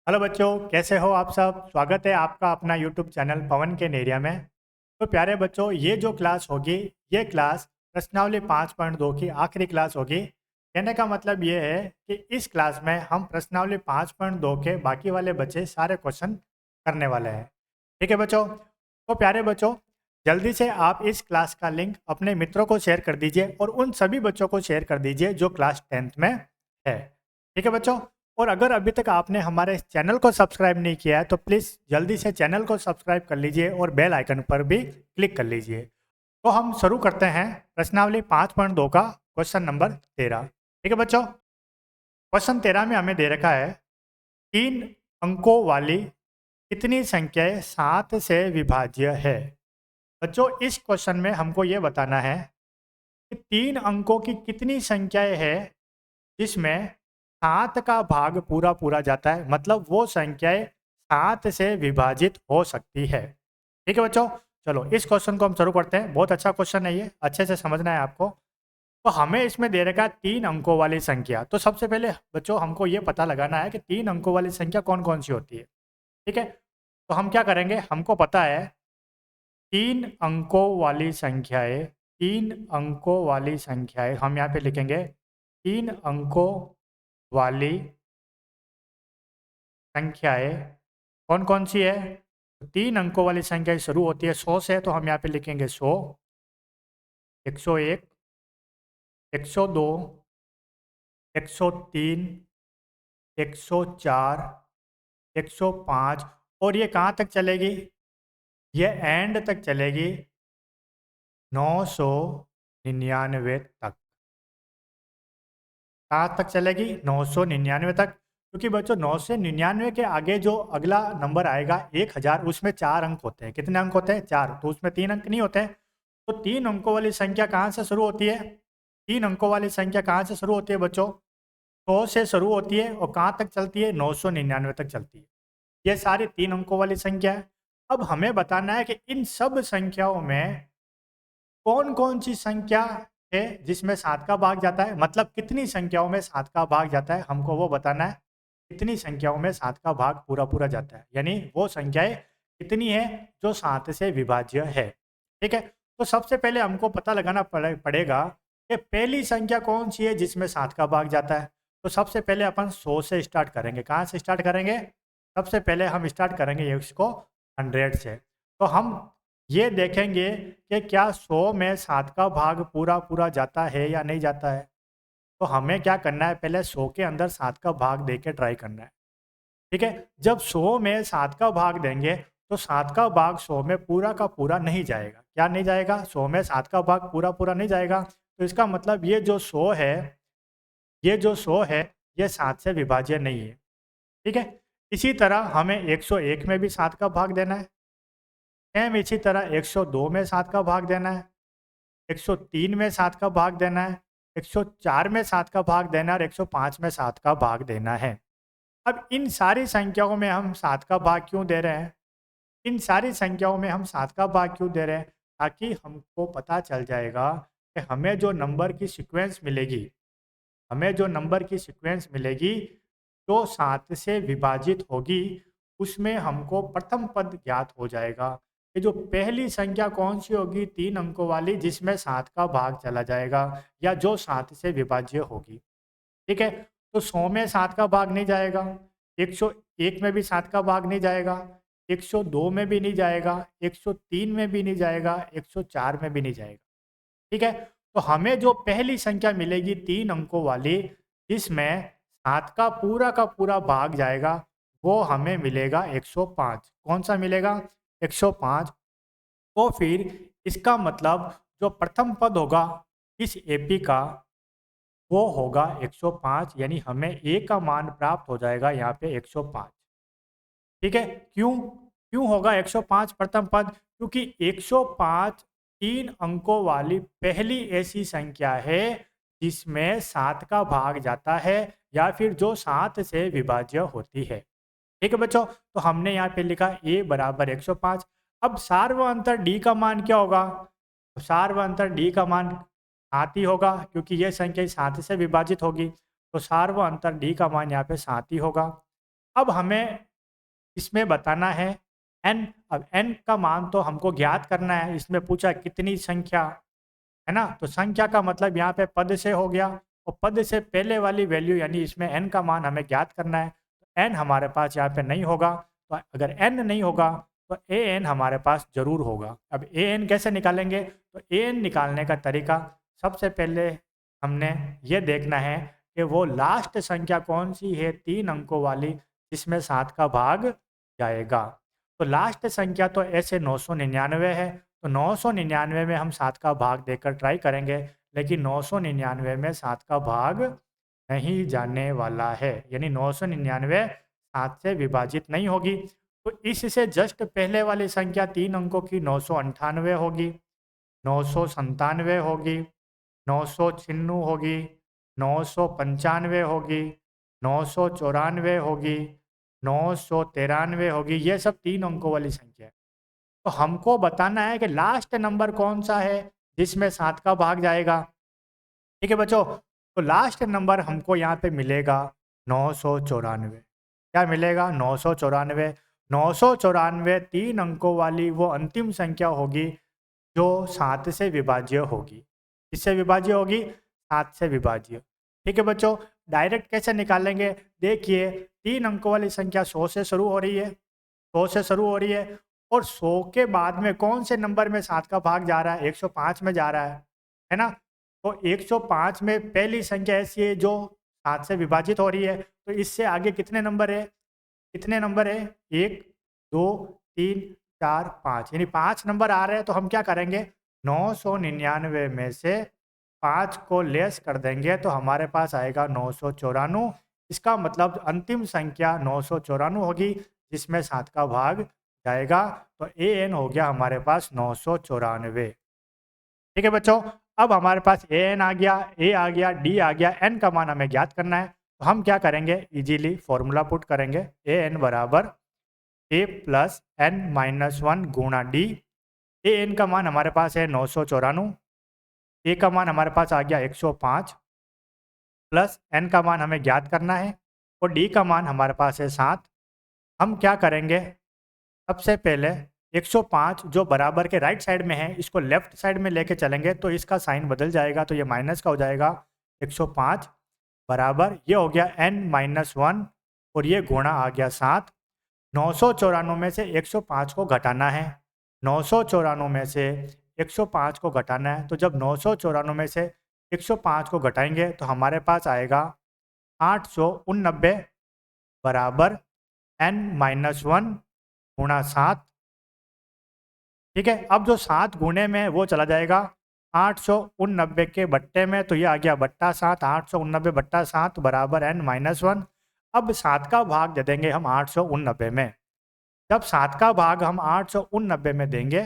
Hello बच्चों, कैसे हो आप सब। स्वागत है आपका अपना यूट्यूब चैनल पवन के नेरिया में। तो प्यारे बच्चों, ये जो क्लास होगी, ये क्लास प्रश्नावली 5.2 की आखिरी क्लास होगी। कहने का मतलब ये है कि इस क्लास में हम प्रश्नावली 5.2 के बाकी वाले बचे सारे क्वेश्चन करने वाले हैं। ठीक है बच्चों। तो प्यारे बच्चों, जल्दी से आप इस क्लास का लिंक अपने मित्रों को शेयर कर दीजिए और उन सभी बच्चों को शेयर कर दीजिए जो क्लास 10th में है। ठीक है बच्चों। और अगर अभी तक आपने हमारे चैनल को सब्सक्राइब नहीं किया है तो प्लीज़ जल्दी से चैनल को सब्सक्राइब कर लीजिए और बेल आइकन पर भी क्लिक कर लीजिए। तो हम शुरू करते हैं प्रश्नावली 5.2 का क्वेश्चन नंबर 13। ठीक है बच्चों। क्वेश्चन 13 में हमें दे रखा है, 3 अंकों वाली कितनी संख्याएं 7 से विभाज्य है। बच्चों, इस क्वेश्चन में हमको ये बताना है कि 3 अंकों की कितनी संख्याएं हैं जिसमें 7 का भाग पूरा पूरा जाता है, मतलब वो संख्याएं 7 से विभाजित हो सकती है। ठीक है बच्चों। चलो इस क्वेश्चन को हम शुरू करते हैं। बहुत अच्छा क्वेश्चन है, ये अच्छे से समझना है आपको। तो हमें इसमें दे रखा है 3 अंकों वाली संख्या। तो सबसे पहले बच्चों हमको ये पता लगाना है कि 3 अंकों वाली संख्या कौन कौन सी होती है। ठीक है। तो हम क्या करेंगे, हमको पता है 3 अंकों वाली संख्याएं, 3 अंकों वाली संख्याएं हम यहाँ पे लिखेंगे 3 अंकों वाली संख्याएं कौन कौन सी है। तो 3 अंकों वाली संख्या शुरू होती है 100 से, तो हम यहाँ पे लिखेंगे 100, 101, 102, 103, 104, 105। और ये कहाँ तक चलेगी, ये एंड तक चलेगी 999 तक। कहाँ तक चलेगी, 999 तक। क्योंकि बच्चों 999 के आगे जो अगला नंबर आएगा 1000, उसमें 4 अंक होते हैं। कितने अंक होते हैं, 4। तो उसमें 3 अंक नहीं होते हैं। तो 3 अंकों वाली संख्या कहाँ से शुरू होती है, 3 अंकों वाली संख्या कहाँ से शुरू होती है बच्चों, 100 से शुरू होती है और कहाँ तक चलती है, 999 तक चलती है। ये सारी 3 अंकों वाली संख्या है। अब हमें बताना है कि इन सब संख्याओं में कौन कौन सी संख्या है जिसमें 7 का भाग जाता है, मतलब कितनी संख्याओं में 7 का भाग जाता है, हमको वो बताना है। कितनी संख्याओं में 7 का भाग पूरा पूरा जाता है, यानी वो संख्याएं कितनी है जो 7 से विभाज्य है। ठीक है। तो सबसे पहले हमको पता लगाना पड़ेगा कि पहली संख्या कौन सी है जिसमें 7 का भाग जाता है। तो सबसे पहले अपन 100 से स्टार्ट करेंगे। कहाँ से स्टार्ट करेंगे, सबसे पहले हम स्टार्ट करेंगे इसको 100 से। तो हम ये देखेंगे कि क्या 100 में 7 का भाग पूरा पूरा जाता है या नहीं जाता है। तो हमें क्या करना है, पहले 100 के अंदर 7 का भाग दे के ट्राई करना है। ठीक है। जब 100 में 7 का भाग देंगे तो 7 का भाग 100 में पूरा का पूरा नहीं जाएगा। क्या नहीं जाएगा, 100 में 7 का भाग पूरा पूरा नहीं जाएगा। तो इसका मतलब ये जो 100 है, ये जो 100 है, ये 7 से विभाज्य नहीं है। ठीक है। इसी तरह हमें 101 में भी 7 का भाग देना है। सेम इसी तरह 102 में 7 का भाग देना है, 103 में 7 का भाग देना है, 104 में 7 का भाग देना है और 105 में 7 का भाग देना है। अब इन सारी संख्याओं में हम 7 का भाग क्यों दे रहे हैं, इन सारी संख्याओं में हम 7 का भाग क्यों दे रहे हैं, ताकि हमको पता चल जाएगा कि हमें जो नंबर की सीक्वेंस मिलेगी, हमें जो नंबर की सीक्वेंस मिलेगी जो 7 से विभाजित होगी, उसमें हमको प्रथम पद ज्ञात हो जाएगा कि जो पहली संख्या कौन सी होगी 3 अंकों वाली जिसमें 7 का भाग चला जाएगा या जो 7 से विभाज्य होगी। ठीक है। तो 100 में 7 का भाग नहीं जाएगा, 101 में भी 7 का भाग नहीं जाएगा, 102 में भी नहीं जाएगा, 103 में भी नहीं जाएगा, 104 में भी नहीं जाएगा। ठीक है। तो हमें जो पहली संख्या मिलेगी 3 अंकों वाली जिसमें 7 का पूरा भाग जाएगा, वो हमें मिलेगा 105। कौन सा मिलेगा, 105। तो फिर इसका मतलब जो प्रथम पद होगा इस एपी का वो होगा 105, यानी हमें ए का मान प्राप्त हो जाएगा यहाँ पे 105। ठीक है। क्यों क्यों होगा 105 प्रथम पद, क्योंकि 105 3 अंकों वाली पहली ऐसी संख्या है जिसमें 7 का भाग जाता है या फिर जो 7 से विभाज्य होती है। ठीक है बच्चों। तो हमने यहाँ पे लिखा a बराबर 105। अब सार्वअंतर d का मान क्या होगा, तो सार्वअंतर d का मान 7 ही होगा क्योंकि ये संख्या 7 से विभाजित होगी। तो सार्वअंतर d का मान यहाँ पे 7 ही होगा। अब हमें इसमें बताना है n। अब n का मान तो हमको ज्ञात करना है, इसमें पूछा कितनी संख्या, है ना। तो संख्या का मतलब यहाँ पे पद से हो गया, और पद से पहले वाली वैल्यू यानी इसमें n का मान हमें ज्ञात करना है। तो n हमारे पास यहाँ पे नहीं होगा, तो अगर n नहीं होगा तो an हमारे पास जरूर होगा। अब an कैसे निकालेंगे, तो an निकालने का तरीका, सबसे पहले हमने ये देखना है कि वो लास्ट संख्या कौन सी है 3 अंकों वाली जिसमें 7 का भाग जाएगा। तो लास्ट संख्या तो ऐसे 999 है, तो 999 में हम 7 का भाग देकर ट्राई करेंगे, लेकिन 999 में 7 का भाग नहीं जाने वाला है, यानी 999 7 से विभाजित नहीं होगी। तो इससे जस्ट पहले वाली संख्या 3 अंकों की 998 होगी, 997 होगी, 996 होगी, 995 होगी, 994 होगी, 993 होगी। ये सब 3 अंकों वाली संख्या है। तो हमको बताना है कि लास्ट नंबर कौन सा है जिसमें 7 का भाग जाएगा। ठीक है बच्चों, तो लास्ट नंबर हमको यहाँ पे मिलेगा 994। क्या मिलेगा? 994। 994 3 अंकों वाली वो अंतिम संख्या होगी जो 7 से विभाज्य होगी। किससे विभाज्य होगी? 7 से विभाज्य। ठीक है बच्चों, डायरेक्ट कैसे निकालेंगे? देखिए 3 अंकों वाली संख्या 100 से शुरू हो रही है, 100 से शुरू हो रही है, और 100 के बाद में कौन से नंबर में 7 का भाग जा रहा है? 105 में जा रहा है ना। तो 105 में पहली संख्या ऐसी है जो 7 से विभाजित हो रही है, तो इससे आगे कितने नंबर है? कितने नंबर है? 1 2 3 4 5, यानी 5 नंबर आ रहे हैं। तो हम क्या करेंगे? 999 में से 5 को लेस कर देंगे तो हमारे पास आएगा 994। इसका मतलब अंतिम संख्या 994 होगी जिसमें 7 का भाग जाएगा। तो an हो गया हमारे पास 994। ठीक है बच्चों, अब हमारे पास an आ गया, a आ गया, d आ गया, n का मान हमें ज्ञात करना है। तो हम क्या करेंगे? इजीली फॉर्मूला पुट करेंगे। an बराबर a प्लस n माइनस 1 गुणा d। an का मान हमारे पास है 994, a का मान हमारे पास आ गया 105, प्लस n का मान हमें ज्ञात करना है, और d का मान हमारे पास है 7। हम क्या करेंगे? सबसे पहले 105 जो बराबर के राइट साइड में है, इसको लेफ्ट साइड में लेके चलेंगे तो इसका साइन बदल जाएगा, तो ये माइनस का हो जाएगा। 105 बराबर ये हो गया n माइनस 1, और ये गुणा आ गया 7। 994 में से 105 को घटाना है, 994 में से 105 को घटाना है। तो जब 994 में से 105 को घटाएंगे तो हमारे पास आएगा 889 बराबर n माइनस 1 गुणा 7। ठीक है, अब जो 7 गुणे में वो चला जाएगा 889 के बट्टे में, तो ये आ गया बट्टा 7। 889 बट्टा 7 बराबर n माइनस 1। अब 7 का भाग दे देंगे हम 889 में। जब 7 का भाग हम 889 में देंगे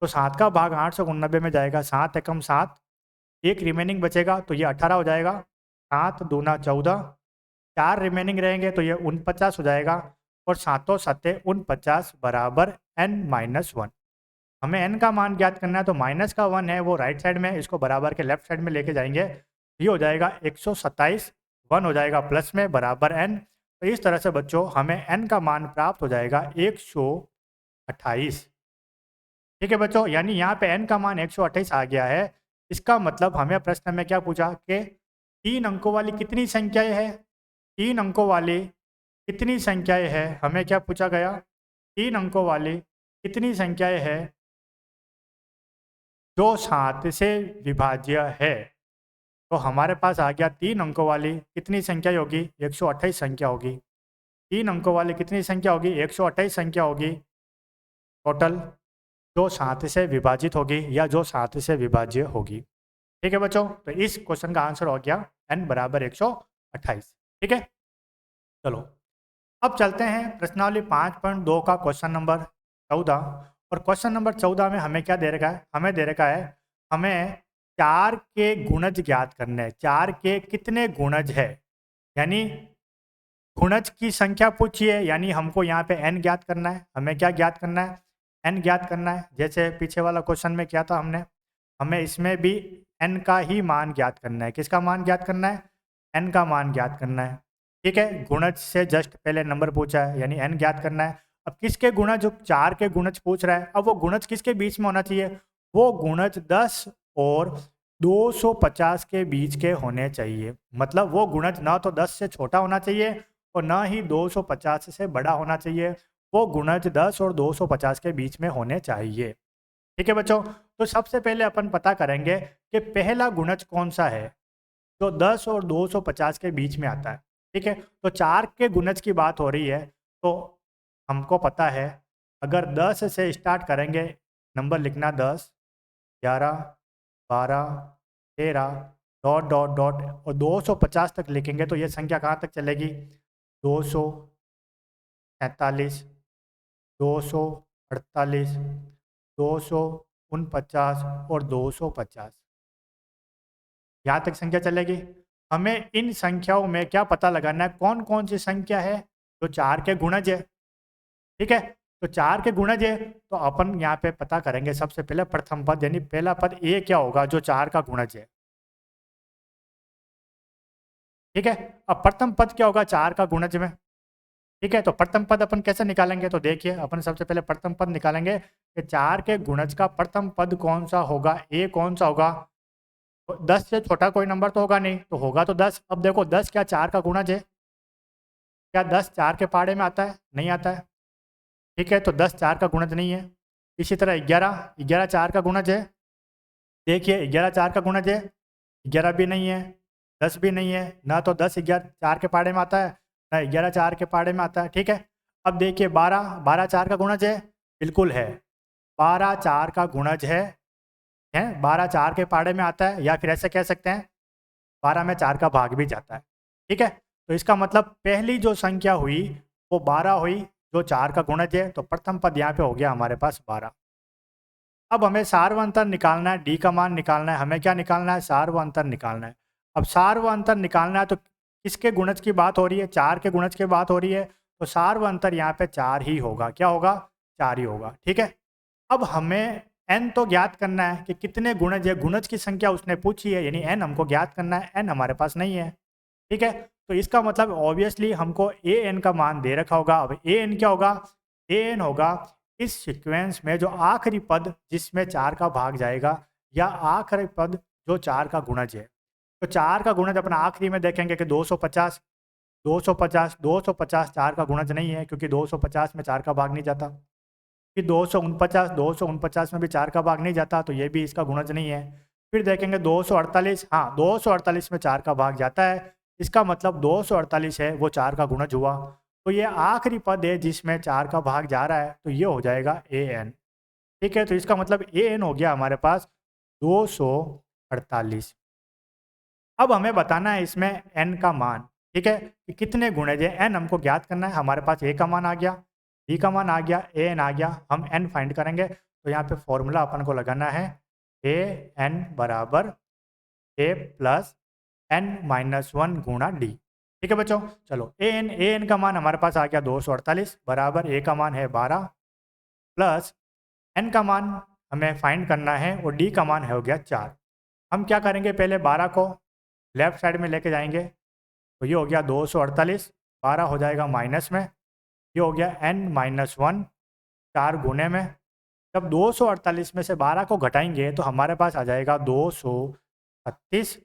तो 7 का भाग 889 में जाएगा, 7 एकम 7, एक रिमेनिंग बचेगा तो ये 18 हो जाएगा। 7 दूना 14, 4 रिमेनिंग रहेंगे तो ये 49 हो जाएगा, और 7 सत्ते 49 बराबर n माइनस 1। हमें n का मान ज्ञात करना है, तो माइनस का 1 है वो राइट साइड में, इसको बराबर के लेफ्ट साइड में लेके जाएंगे, ये हो जाएगा 127, 1 हो जाएगा प्लस में बराबर n। तो इस तरह से बच्चों हमें n का मान प्राप्त हो जाएगा 128। ठीक है बच्चों, यानी यहाँ पे n का मान 128 आ गया है। इसका मतलब हमें प्रश्न में क्या पूछा कि 3 अंकों वाली कितनी संख्याएं है? 3 अंकों वाली कितनी संख्याएं है? हमें क्या पूछा गया? 3 अंकों वाली कितनी संख्याएं है जो 7 से विभाज्य है? तो हमारे पास आ गया 3 अंकों वाली कितनी संख्या होगी? 128 संख्या होगी। 3 अंकों वाली कितनी संख्या होगी? 128 संख्या होगी टोटल, जो 7 से विभाजित होगी या जो 7 से विभाज्य होगी। ठीक है बच्चों, तो इस क्वेश्चन का आंसर हो गया n बराबर 128। ठीक है, चलो अब चलते हैं प्रश्नावली 5.2 का क्वेश्चन नंबर 14। और क्वेश्चन नंबर 14 में हमें क्या दे रखा है? हमें दे रखा है हमें 4 के गुणज ज्ञात करने हैं। 4 के कितने गुणज है, यानी गुणज की संख्या पूछी है, यानी हमको यहाँ पे n ज्ञात करना है। हमें क्या ज्ञात करना है? n ज्ञात करना है। जैसे पीछे वाला क्वेश्चन में क्या था हमने, हमें इसमें भी n का ही मान ज्ञात करना है। किसका मान ज्ञात करना है? n का मान ज्ञात करना है। ठीक है, गुणज से जस्ट पहले नंबर पूछा है यानी n ज्ञात करना है। अब किसके गुणज, जो 4 के गुणज पूछ रहा है, अब वो गुणज किसके बीच में होना चाहिए, वो गुणज 10 और 250 के बीच के होने चाहिए। मतलब वो गुणज ना तो 10 से छोटा होना चाहिए और ना ही 250 से बड़ा होना चाहिए, वो गुणज 10 और 250 के बीच में होने चाहिए। ठीक है बच्चों, तो सबसे पहले अपन पता करेंगे कि पहला गुणज कौन सा है जो 10 और 250 के बीच में आता है। ठीक है, तो 4 के गुणज की बात हो रही है, तो हमको पता है अगर 10 से स्टार्ट करेंगे, नंबर लिखना 10, 11, 12, 13, डॉट डॉट डॉट और 250 तक लिखेंगे तो ये संख्या कहाँ तक चलेगी, 243, 248, 249 और 250, यहाँ तक संख्या चलेगी। हमें इन संख्याओं में क्या पता लगाना है, कौन कौन सी संख्या है जो 4 के गुणज है। ठीक है, तो 4 के गुणज है तो अपन यहाँ पे पता करेंगे सबसे पहले प्रथम पद, यानी पहला पद ए क्या होगा जो 4 का गुणज है। ठीक है, अब प्रथम पद क्या होगा 4 का गुणज में। ठीक है, तो प्रथम पद अपन कैसे निकालेंगे, तो देखिए अपन सबसे पहले प्रथम पद निकालेंगे कि 4 के गुणज का प्रथम पद कौन सा होगा, ए कौन सा होगा। तो 10 से छोटा कोई नंबर तो होगा नहीं, तो होगा तो 10। अब देखो 10 क्या 4 का गुणज है, क्या 10 4 के पहाड़े में आता है, नहीं आता है। ठीक है, तो 10 4 का गुणज नहीं है। इसी तरह 11, 11 4 का गुणज है, देखिए 11 4 का गुणज है, 11 भी नहीं है, 10 भी नहीं है, ना तो 10 11 4 के पहाड़े में आता है, ना 11 4 के पहाड़े में आता है। ठीक है, अब देखिए 12, 12 4 का गुणज है, बिल्कुल है, 12 4 का गुणज है 12 4 के पहाड़े में आता है, या फिर ऐसे कह सकते हैं 12 में 4 का भाग भी जाता है। ठीक है, तो इसका मतलब पहली जो संख्या हुई वो 12 हुई जो 4 का गुणज है, तो प्रथम पद यहाँ पे हो गया हमारे पास 12। अब हमें सार व अंतर निकालना है, डी का मान निकालना है, हमें क्या निकालना है, सार व अंतर निकालना है। अब सार व अंतर निकालना है तो किसके गुणज की बात हो रही है, 4 के गुणज की बात हो रही है, तो सार व अंतर यहाँ पे 4 ही होगा। क्या होगा, 4 ही होगा। ठीक है, अब हमें n तो ज्ञात करना है कि कितने गुणज है, गुणज की संख्या उसने पूछी है, यानी n हमको ज्ञात करना है, n हमारे पास नहीं है। ठीक है, तो इसका मतलब ऑब्वियसली हमको ए एन का मान दे रखा होगा। अब ए एन क्या होगा, ए एन होगा इस सीक्वेंस में जो आखिरी पद जिसमें 4 का भाग जाएगा, या आखिरी पद जो 4 का गुणज है। तो 4 का गुणज अपना आखिरी में देखेंगे कि 250, 250, 250 4 का गुणज नहीं है क्योंकि 250 में 4 का भाग नहीं जाता। फिर 249, 249 में भी 4 का भाग नहीं जाता, तो ये भी इसका गुणज नहीं है। फिर देखेंगे 248, हाँ 248 में 4 का भाग जाता है, इसका मतलब 248 है वो 4 का गुणज हुआ। तो ये आखिरी पद है जिसमें 4 का भाग जा रहा है, तो ये हो जाएगा ए एन। ठीक है, तो इसका मतलब ए एन हो गया हमारे पास 248। अब हमें बताना है इसमें n का मान। ठीक है, कि कितने गुणज है, n हमको ज्ञात करना है। हमारे पास a का मान आ गया, b का मान आ गया, a n आ गया, हम n फाइंड करेंगे। तो यहाँ पे फॉर्मूला अपन को लगाना है a n बराबर a प्लस n माइनस 1 गुणा d। ठीक है बच्चों, चलो a n का मान हमारे पास आ गया 248 बराबर a का मान है 12 प्लस n का मान हमें फाइंड करना है और d का मान है हो गया 4। हम क्या करेंगे, पहले 12 को लेफ्ट साइड में लेके जाएंगे, तो ये हो गया 248, 12 हो जाएगा माइनस में, ये हो गया n माइनस 1 4 गुने में। जब 248 में से 12 को घटाएंगे तो हमारे पास आ जाएगा 236,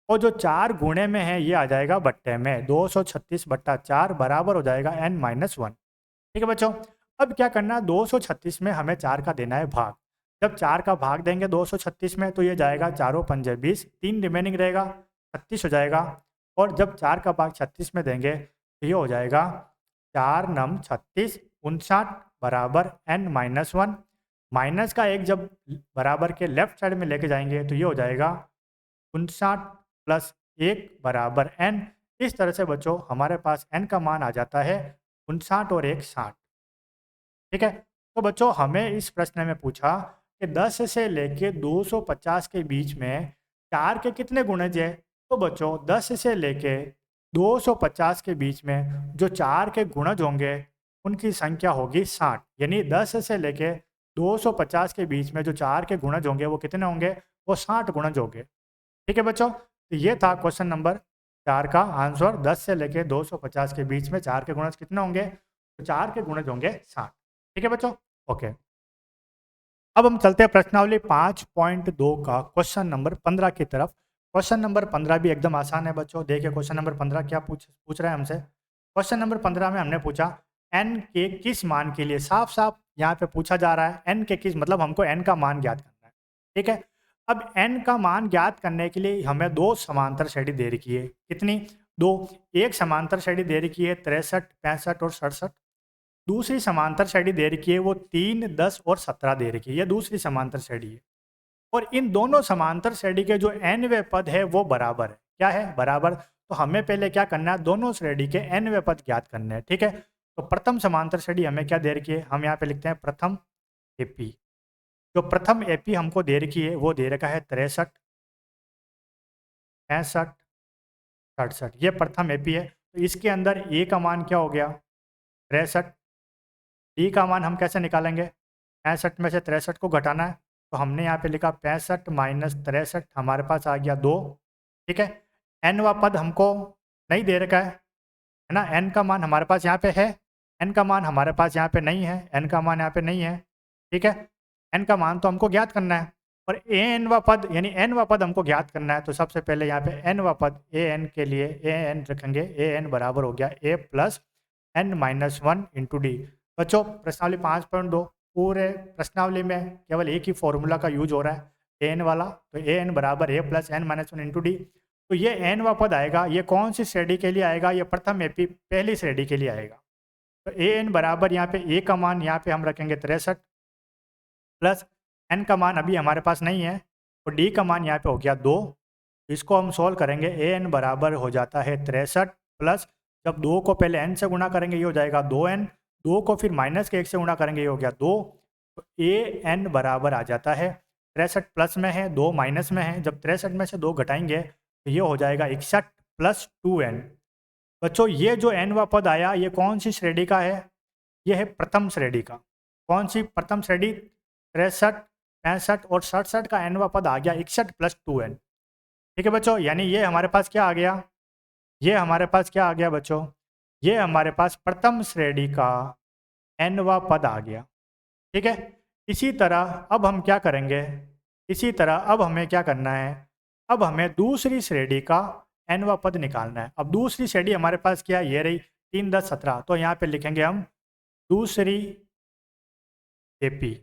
और जो 4 गुणे में है ये आ जाएगा बट्टे में, 236 बट्टा 4 बराबर हो जाएगा n माइनस 1। ठीक है बच्चों, अब क्या करना है, 236 में हमें 4 का देना है भाग। जब 4 का भाग देंगे 236 में तो ये जाएगा 4 पंजे 20, 3 रिमेनिंग रहेगा, 36 हो जाएगा। और जब 4 का भाग 36 में देंगे तो ये हो जाएगा 4 नम 36, 59 बराबर n माइनस 1। माइनस का एक जब बराबर के लेफ्ट साइड में लेके जाएंगे तो ये हो जाएगा 59 प्लस 1 बराबर n। इस तरह से बच्चों हमारे पास n का मान आ जाता है 59 और 1 60। ठीक है, तो बच्चों हमें इस प्रश्न में पूछा कि 10 से लेके 250 के बीच में 4 के कितने गुणज है। तो बच्चों 10 से लेके 250 के बीच में जो 4 के गुणज होंगे उनकी संख्या होगी 60, यानी 10 से लेके 250 के बीच में जो 4 के गुणज होंगे वो कितने होंगे, वो 60 गुणज होंगे। ठीक है बच्चों, तो ये था क्वेश्चन नंबर 4 का आंसर 10 से लेके 250 के बीच में 4 के गुणज कितने होंगे? तो 4 के गुणज होंगे 60। ठीक है बच्चों, ओके। अब हम चलते हैं प्रश्नावली 5.2 का क्वेश्चन नंबर 15 की तरफ। क्वेश्चन नंबर 15 भी एकदम आसान है बच्चों। देखिए क्वेश्चन नंबर 15 क्या पूछ रहा है हमसे। क्वेश्चन नंबर 15 में हमने पूछा n के किस मान के लिए, साफ साफ यहाँ पे पूछा जा रहा है n के किस, मतलब हमको n का मान ज्ञात करना है। ठीक है, अब n का मान ज्ञात करने के लिए हमें दो समांतर श्रेणी दे रखी है। कितनी? दो। एक समांतर श्रेणी दे रखी है 63, 65 और 67। दूसरी समांतर श्रेणी दे रखी है वो 3, 10 और 17 दे रखी है। ये दूसरी समांतर श्रेणी है और इन दोनों समांतर श्रेणी के जो nवें पद है वो बराबर है। क्या है? बराबर। तो हमें पहले क्या करना है? दोनों श्रेणी के nवें पद ज्ञात करने हैं। ठीक है, तो प्रथम समांतर श्रेणी हमें क्या दे रखी है? हम यहाँ पे लिखते हैं प्रथम एपी। जो प्रथम एपी हमको दे रखी है वो दे रखा है 63, 65, 67। ये प्रथम एपी है। तो इसके अंदर ए का मान क्या हो गया? 63। डी का मान हम कैसे निकालेंगे? 65 में से 63 को घटाना है, तो हमने यहाँ पे लिखा 65 माइनस 63, हमारे पास आ गया 2। ठीक है, एनवा पद हमको नहीं दे रखा है ना। एन का मान हमारे पास यहाँ पे है, एन का मान हमारे पास यहाँ पे नहीं है, एन का मान यहाँ पे नहीं है। ठीक है, एन का मान तो हमको ज्ञात करना है और ए एन व पद यानी एन व पद हमको ज्ञात करना है। तो सबसे पहले यहाँ पे एन व पद ए एन के लिए ए एन रखेंगे। ए एन बराबर हो गया a plus n minus 1 into d. बच्चों प्रश्नावली 5.2 पूरे प्रश्नावली में केवल एक ही फॉर्मूला का यूज हो रहा है, ए एन वाला। तो ए एन बराबर a plus n minus 1 into d. तो ये एन व पद आएगा, ये कौन सी श्रेणी के लिए आएगा? ये प्रथम एपी पहली श्रेणी के लिए आएगा। तो ए एन बराबर यहाँ पे ए का मान यहाँ पे हम रखेंगे 63 प्लस एन का मान अभी हमारे पास नहीं है और डी का मान यहाँ पे हो गया 2। इसको हम सोल्व करेंगे। ए एन बराबर हो जाता है 63 प्लस, जब 2 को पहले एन से गुणा करेंगे ये हो जाएगा 2n, 2 को फिर माइनस के 1 से गुणा करेंगे ये हो गया 2। तो ए एन बराबर आ जाता है 63 प्लस में है 2 माइनस में है, जब 63 में से 2 घटाएंगे तो ये हो जाएगा 61 प्लस 2n। बच्चों ये जो n वा पद आया ये कौन सी श्रेणी का है? ये है प्रथम श्रेणी का। कौन सी प्रथम श्रेणी? 63, 65 और 67 का n वा पद आ गया 61 प्लस 2n। ठीक है बच्चों, यानी ये हमारे पास क्या आ गया? ये हमारे पास क्या आ गया बच्चों? ये हमारे पास प्रथम श्रेणी का nवा पद आ गया। ठीक है, इसी तरह अब हम क्या करेंगे? इसी तरह अब हमें क्या करना है? अब हमें दूसरी श्रेणी का nवा पद निकालना है। अब दूसरी श्रेणी हमारे पास क्या है? ये रही 3, 10, 17। तो यहाँ पे लिखेंगे हम दूसरी एपी।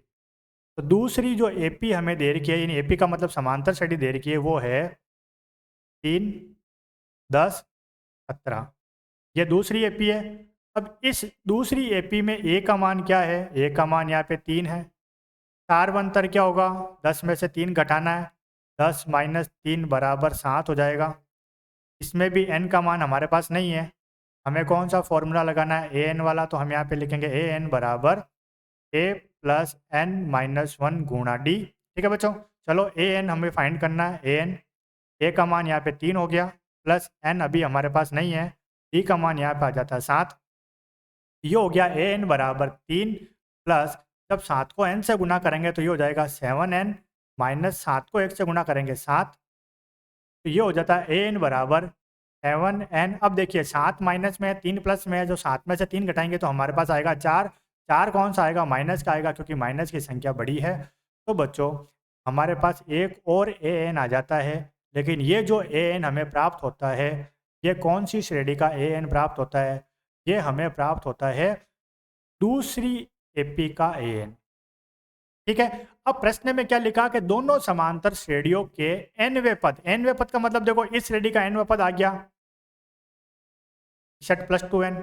तो दूसरी जो एपी हमें दे रखी है, यानी एपी का मतलब समांतर श्रेणी दे रखी है, वो है 3, 10, 17। ये दूसरी एपी है। अब इस दूसरी एपी में ए का मान क्या है? ए का मान यहाँ पे 3 है। कार्ब अंतर क्या होगा? 10 में से 3 घटाना है, 10 माइनस 3 बराबर 7 हो जाएगा। इसमें भी एन का मान हमारे पास नहीं है, हमें कौन सा फॉर्मूला लगाना है? ए एन वाला। तो हम यहाँ पे लिखेंगे ए एन बराबर ए प्लस एन माइनस 1 गुणा डी। ठीक है बच्चों, चलो ए एन हमें फाइंड करना है। ए एन, ए का मान यहाँ पे 3 हो गया प्लस एन अभी हमारे पास नहीं है, डी का मान यहाँ पे आ जाता है 7। ये हो गया ए एन बराबर 3 प्लस, जब 7 को n से गुना करेंगे तो ये हो जाएगा 7n माइनस 7 को 1 से गुना करेंगे 7। तो ये हो जाता है ए एन बराबर 7n। अब देखिए 7 माइनस में है, 3 प्लस में है, जो 7 में से 3 घटाएंगे तो हमारे पास आएगा 4। 4 कौन सा आएगा? माइनस का आएगा, क्योंकि माइनस की संख्या बड़ी है। तो बच्चों हमारे पास एक और ए एन आ जाता है, लेकिन ये जो ए एन हमें प्राप्त होता है ये कौन सी श्रेणी का ए एन प्राप्त होता है? ये हमें प्राप्त होता है दूसरी एपी का ए एन। ठीक है, अब प्रश्न में क्या लिखा कि दोनों समांतर श्रेणियों के nवें पद, nवें पद का मतलब देखो इस श्रेणी का nवां पद आ गया 60 प्लस 2n,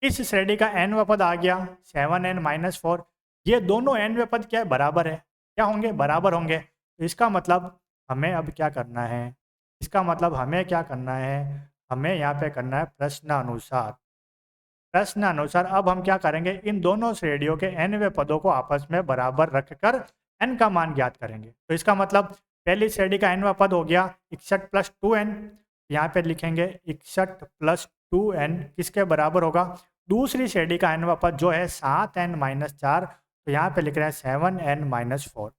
इस श्रेणी का nवां पद आ गया 7n माइनस 4। ये दोनों nवें पद क्या है? बराबर है। क्या होंगे? बराबर होंगे। तो इसका मतलब हमें अब क्या करना है? इसका मतलब हमें क्या करना है? हमें यहाँ पे करना है प्रश्नानुसार। प्रश्नानुसार अब हम क्या करेंगे? इन दोनों श्रेणियों के nवें पदों को आपस में बराबर रखकर n का मान ज्ञात करेंगे। तो इसका मतलब पहली श्रेणी का nवां पद हो गया 61 प्लस 2n। यहाँ पे लिखेंगे 61 प्लस 2n किसके बराबर होगा? दूसरी श्रेणी का nवां पद जो है 7n माइनस 4। तो यहाँ पे लिख रहे हैं 7n माइनस 4।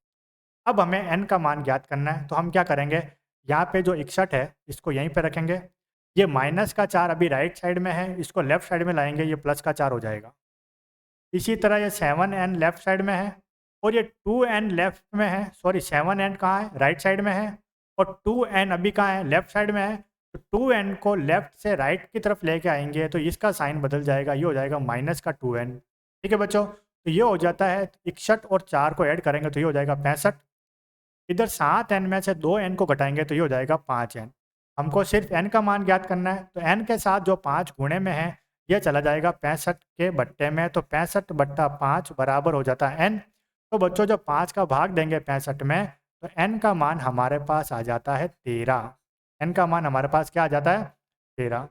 अब हमें n का मान ज्ञात करना है, तो हम क्या करेंगे? यहाँ पे जो 61 है इसको यहीं पे रखेंगे, ये -4 अभी राइट साइड में है, इसको लेफ्ट साइड में लाएंगे, ये +4 हो जाएगा। इसी तरह ये 7n लेफ्ट साइड में है और ये 2n लेफ्ट में है, सॉरी 7n कहाँ है, राइट साइड में है और 2n अभी कहाँ है, लेफ्ट साइड में है। तो 2n को लेफ्ट से राइट की तरफ लेके आएंगे तो इसका साइन बदल जाएगा, ये हो जाएगा -2n। ठीक है बच्चों, तो ये हो जाता है 61 और 4 को ऐड करेंगे तो ये हो जाएगा 65। इधर 7n में से 2n को घटाएंगे तो ये हो जाएगा 5n। हमको सिर्फ n का मान ज्ञात करना है, तो n के साथ जो 5 गुणे में है ये चला जाएगा 65 के बट्टे में, तो 65/5 बराबर हो जाता है n। तो बच्चों जब 5 का भाग देंगे 65 में तो n का मान हमारे पास आ जाता है 13। n का मान हमारे पास क्या आ जाता है, 13।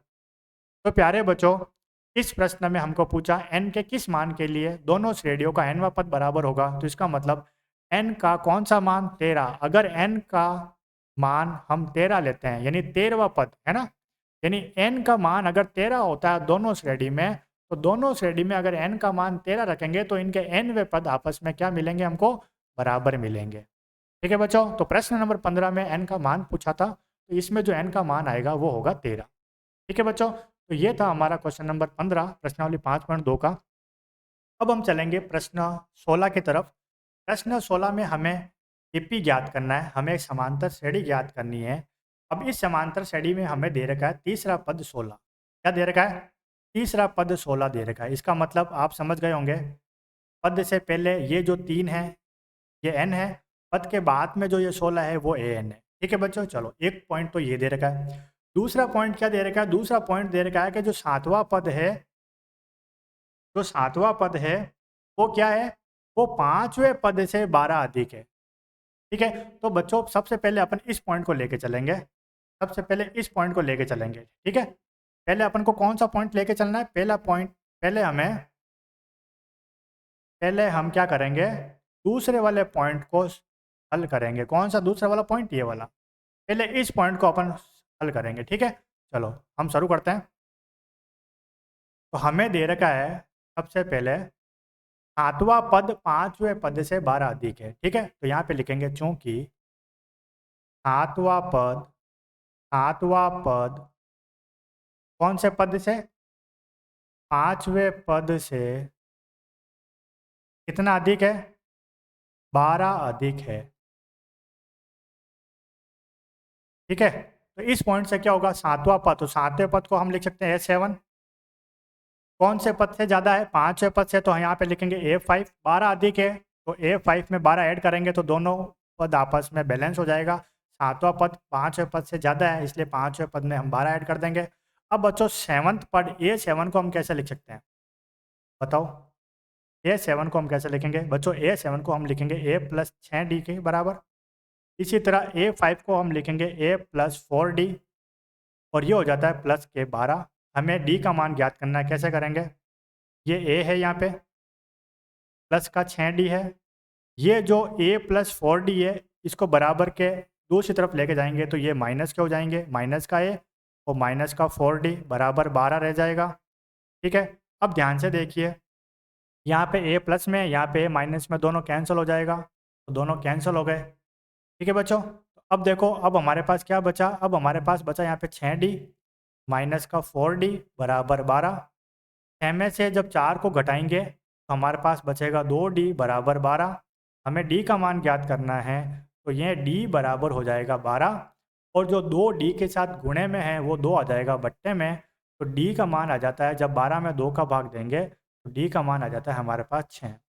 तो प्यारे बच्चों, इस प्रश्न में हमको पूछा n के किस मान के लिए दोनों श्रेणियों का nवां पद बराबर होगा। तो इसका मतलब n का कौन सा मान, 13। अगर n का मान हम 13 लेते हैं यानी 13वां पद है ना, यानी n का मान अगर 13 होता है दोनों श्रेणी में, तो दोनों श्रेणी में अगर n का मान 13 रखेंगे तो इनके nवें पद आपस में क्या मिलेंगे, हमको बराबर मिलेंगे। ठीक है बच्चों, तो प्रश्न नंबर 15 में n का मान पूछा था, तो इसमें जो n का मान आएगा वो होगा 13। ठीक है बच्चों, तो ये था हमारा क्वेश्चन नंबर 15 प्रश्नावली 5.2 का। अब हम चलेंगे प्रश्न 16 की तरफ। प्रश्न 16 में हमें एपी ज्ञात करना है, हमें एक समांतर श्रेणी ज्ञात करनी है। अब इस समांतर श्रेणी में हमें दे रखा है तीसरा पद 16। क्या दे रखा है, तीसरा पद 16 दे रखा है। इसका मतलब आप समझ गए होंगे, पद से पहले ये जो 3 है ये n है, पद के बाद में जो ये 16 है वो an है। ठीक है बच्चों, चलो एक पॉइंट तो ये दे रखा है। दूसरा पॉइंट क्या दे रखा है, दूसरा पॉइंट दे रखा है कि जो सातवां पद है, जो सातवां पद है वो क्या है, वो पांचवें पद से 12 अधिक है। ठीक है, तो बच्चों सबसे पहले अपन इस पॉइंट को लेके चलेंगे, सबसे पहले इस पॉइंट को लेके चलेंगे। ठीक है, पहले अपन को कौन सा पॉइंट लेके चलना है, पहला पॉइंट, पहले हम क्या करेंगे, दूसरे वाले पॉइंट को हल करेंगे। कौन सा दूसरा वाला पॉइंट, ये वाला। पहले इस पॉइंट को अपन हल करेंगे। ठीक है, चलो हम शुरू करते हैं। तो हमें दे रखा है सबसे पहले सातवां पद पांचवें पद से 12 अधिक है। ठीक है, तो यहाँ पे लिखेंगे चूंकि सातवां पद, सातवां पद कौन से पद से, पांचवें पद से कितना अधिक है, 12 अधिक है। ठीक है, तो इस पॉइंट से क्या होगा, सातवां पद, तो सातवें पद को हम लिख सकते हैं A7। कौन से पद से ज़्यादा है, पांचवें पद से, तो यहाँ पे लिखेंगे A5। 12 अधिक है तो A5 में 12 ऐड करेंगे तो दोनों पद आपस में बैलेंस हो जाएगा। सातवां पद पांचवें पद से ज़्यादा है इसलिए पांचवें पद में हम 12 ऐड कर देंगे। अब बच्चों सेवन्थ पद A7 को हम कैसे लिख सकते हैं, बताओ। A7 को हम कैसे लिखेंगे बच्चों, A7 को हम लिखेंगे A+6D के बराबर। इसी तरह A5 को हम लिखेंगे A+4D और ये हो जाता है +12। हमें D का मान ज्ञात करना है, कैसे करेंगे, ये A है यहाँ पे, प्लस का 6D है, ये जो A+4D है इसको बराबर के दूसरी तरफ लेके जाएंगे तो ये माइनस के हो जाएंगे, माइनस का A और माइनस का 4D बराबर 12 रह जाएगा। ठीक है, अब ध्यान से देखिए, यहाँ पे A प्लस में, यहाँ पे A माइनस में, दोनों कैंसिल हो जाएगा, तो दोनों कैंसिल हो गए। ठीक है बच्चों, तो अब देखो, अब हमारे पास क्या बचा, अब हमारे पास बचा यहाँ पे 6D माइनस का 4D बराबर 12। 6 में से जब 4 को घटाएंगे तो हमारे पास बचेगा 2D बराबर 12। हमें D का मान ज्ञात करना है, तो ये D बराबर हो जाएगा 12 और जो 2D के साथ गुणे में है वो 2 आ जाएगा बट्टे में, तो D का मान आ जाता है, जब 12 में 2 का भाग देंगे तो D का मान आ जाता है हमारे पास 6,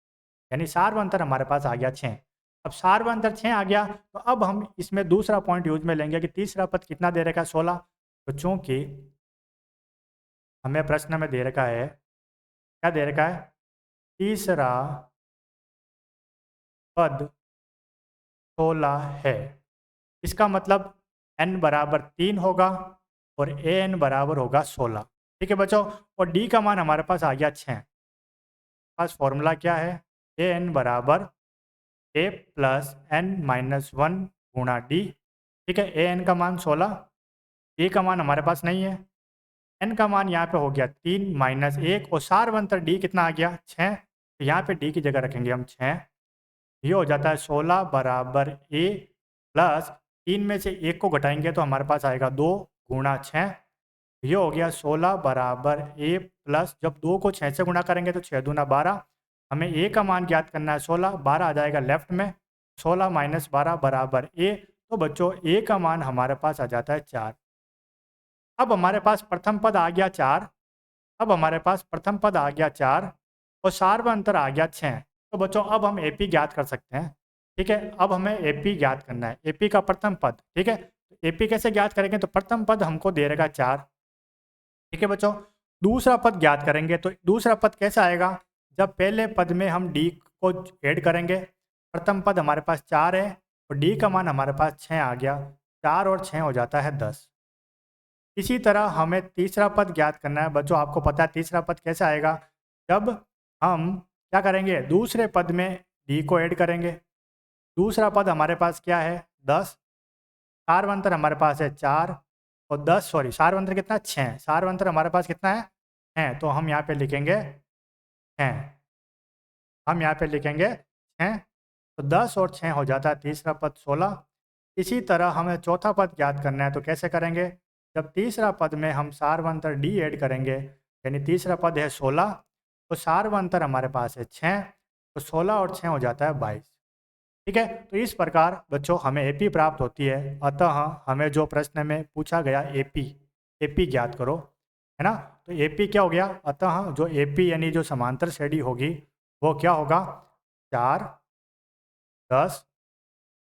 यानी सारवंतर हमारे पास आ गया 6। अब सारवंतर 6 आ गया तो अब हम इसमें दूसरा पॉइंट यूज में लेंगे कि तीसरा पद कितना दे रखा है, 16। तो चूंकि हमें प्रश्न में दे रखा है, क्या दे रखा है, तीसरा पद 16 है, इसका मतलब n बराबर 3 होगा और an बराबर होगा 16। ठीक है बच्चों, और d का मान हमारे पास आ गया 6। पास फॉर्मूला क्या है, an बराबर A+n-1 गुणा d। ठीक है, an का मान 16, a का मान हमारे पास नहीं है, n का मान यहाँ पे हो गया 3 माइनस 1 और सारवंतर d कितना आ गया, 6। तो यहाँ पे d की जगह रखेंगे हम 6, ये हो जाता है 16 बराबर a प्लस 3 में से 1 को घटाएंगे तो हमारे पास आएगा 2 गुणा 6। ये हो गया 16 बराबर ए प्लस, जब 2 को 6 से गुणा करेंगे तो 6 दूना 12, हमें ए का मान ज्ञात करना है 16, 12 आ जाएगा लेफ्ट में, 16 माइनस 12 बराबर ए। तो बच्चों ए का मान हमारे पास आ जाता है 4। अब हमारे पास प्रथम पद आ गया 4, अब हमारे पास प्रथम पद आ गया 4 और सार्वअंतर आ गया 6। तो बच्चों अब हम एपी ज्ञात कर सकते हैं। ठीक है, अब हमें एपी ज्ञात करना है, एपी का प्रथम पद। ठीक है, तो एपी कैसे ज्ञात करेंगे, तो प्रथम पद हमको दे रहेगा 4। ठीक है बच्चों, दूसरा पद ज्ञात करेंगे तो दूसरा पद कैसा आएगा, जब पहले पद में हम डी को ऐड करेंगे। प्रथम पद हमारे पास 4 है और डी का मान हमारे पास 6 आ गया, 4 और 6 हो जाता है 10। इसी तरह हमें तीसरा पद ज्ञात करना है। बच्चों आपको पता है तीसरा पद कैसे आएगा, जब हम क्या करेंगे, दूसरे पद में डी को ऐड करेंगे। दूसरा पद हमारे पास क्या है 10, सार्वंतर हमारे पास है 4 और 10 सॉरी सार्वंतर कितना 6, सार्वंतर हमारे पास कितना है, तो हम यहाँ पे लिखेंगे 6, हम यहाँ पे लिखेंगे 6। तो 10 और 6 हो जाता है तीसरा पद 16। इसी तरह हमें चौथा पद ज्ञात करना है, तो कैसे करेंगे, जब तीसरा पद में हम सार्वंतर डी ऐड करेंगे, यानी तीसरा पद है 16 तो सार्वंतर हमारे पास है 6, तो 16 और 6 हो जाता है 22। ठीक है, तो इस प्रकार बच्चों हमें एपी प्राप्त होती है। अतः हमें जो प्रश्न में पूछा गया एपी, एपी ज्ञात करो, है ना, तो एपी क्या हो गया, अतः जो एपी यानी जो समांतर श्रेणी होगी वो क्या होगा, 4, 10,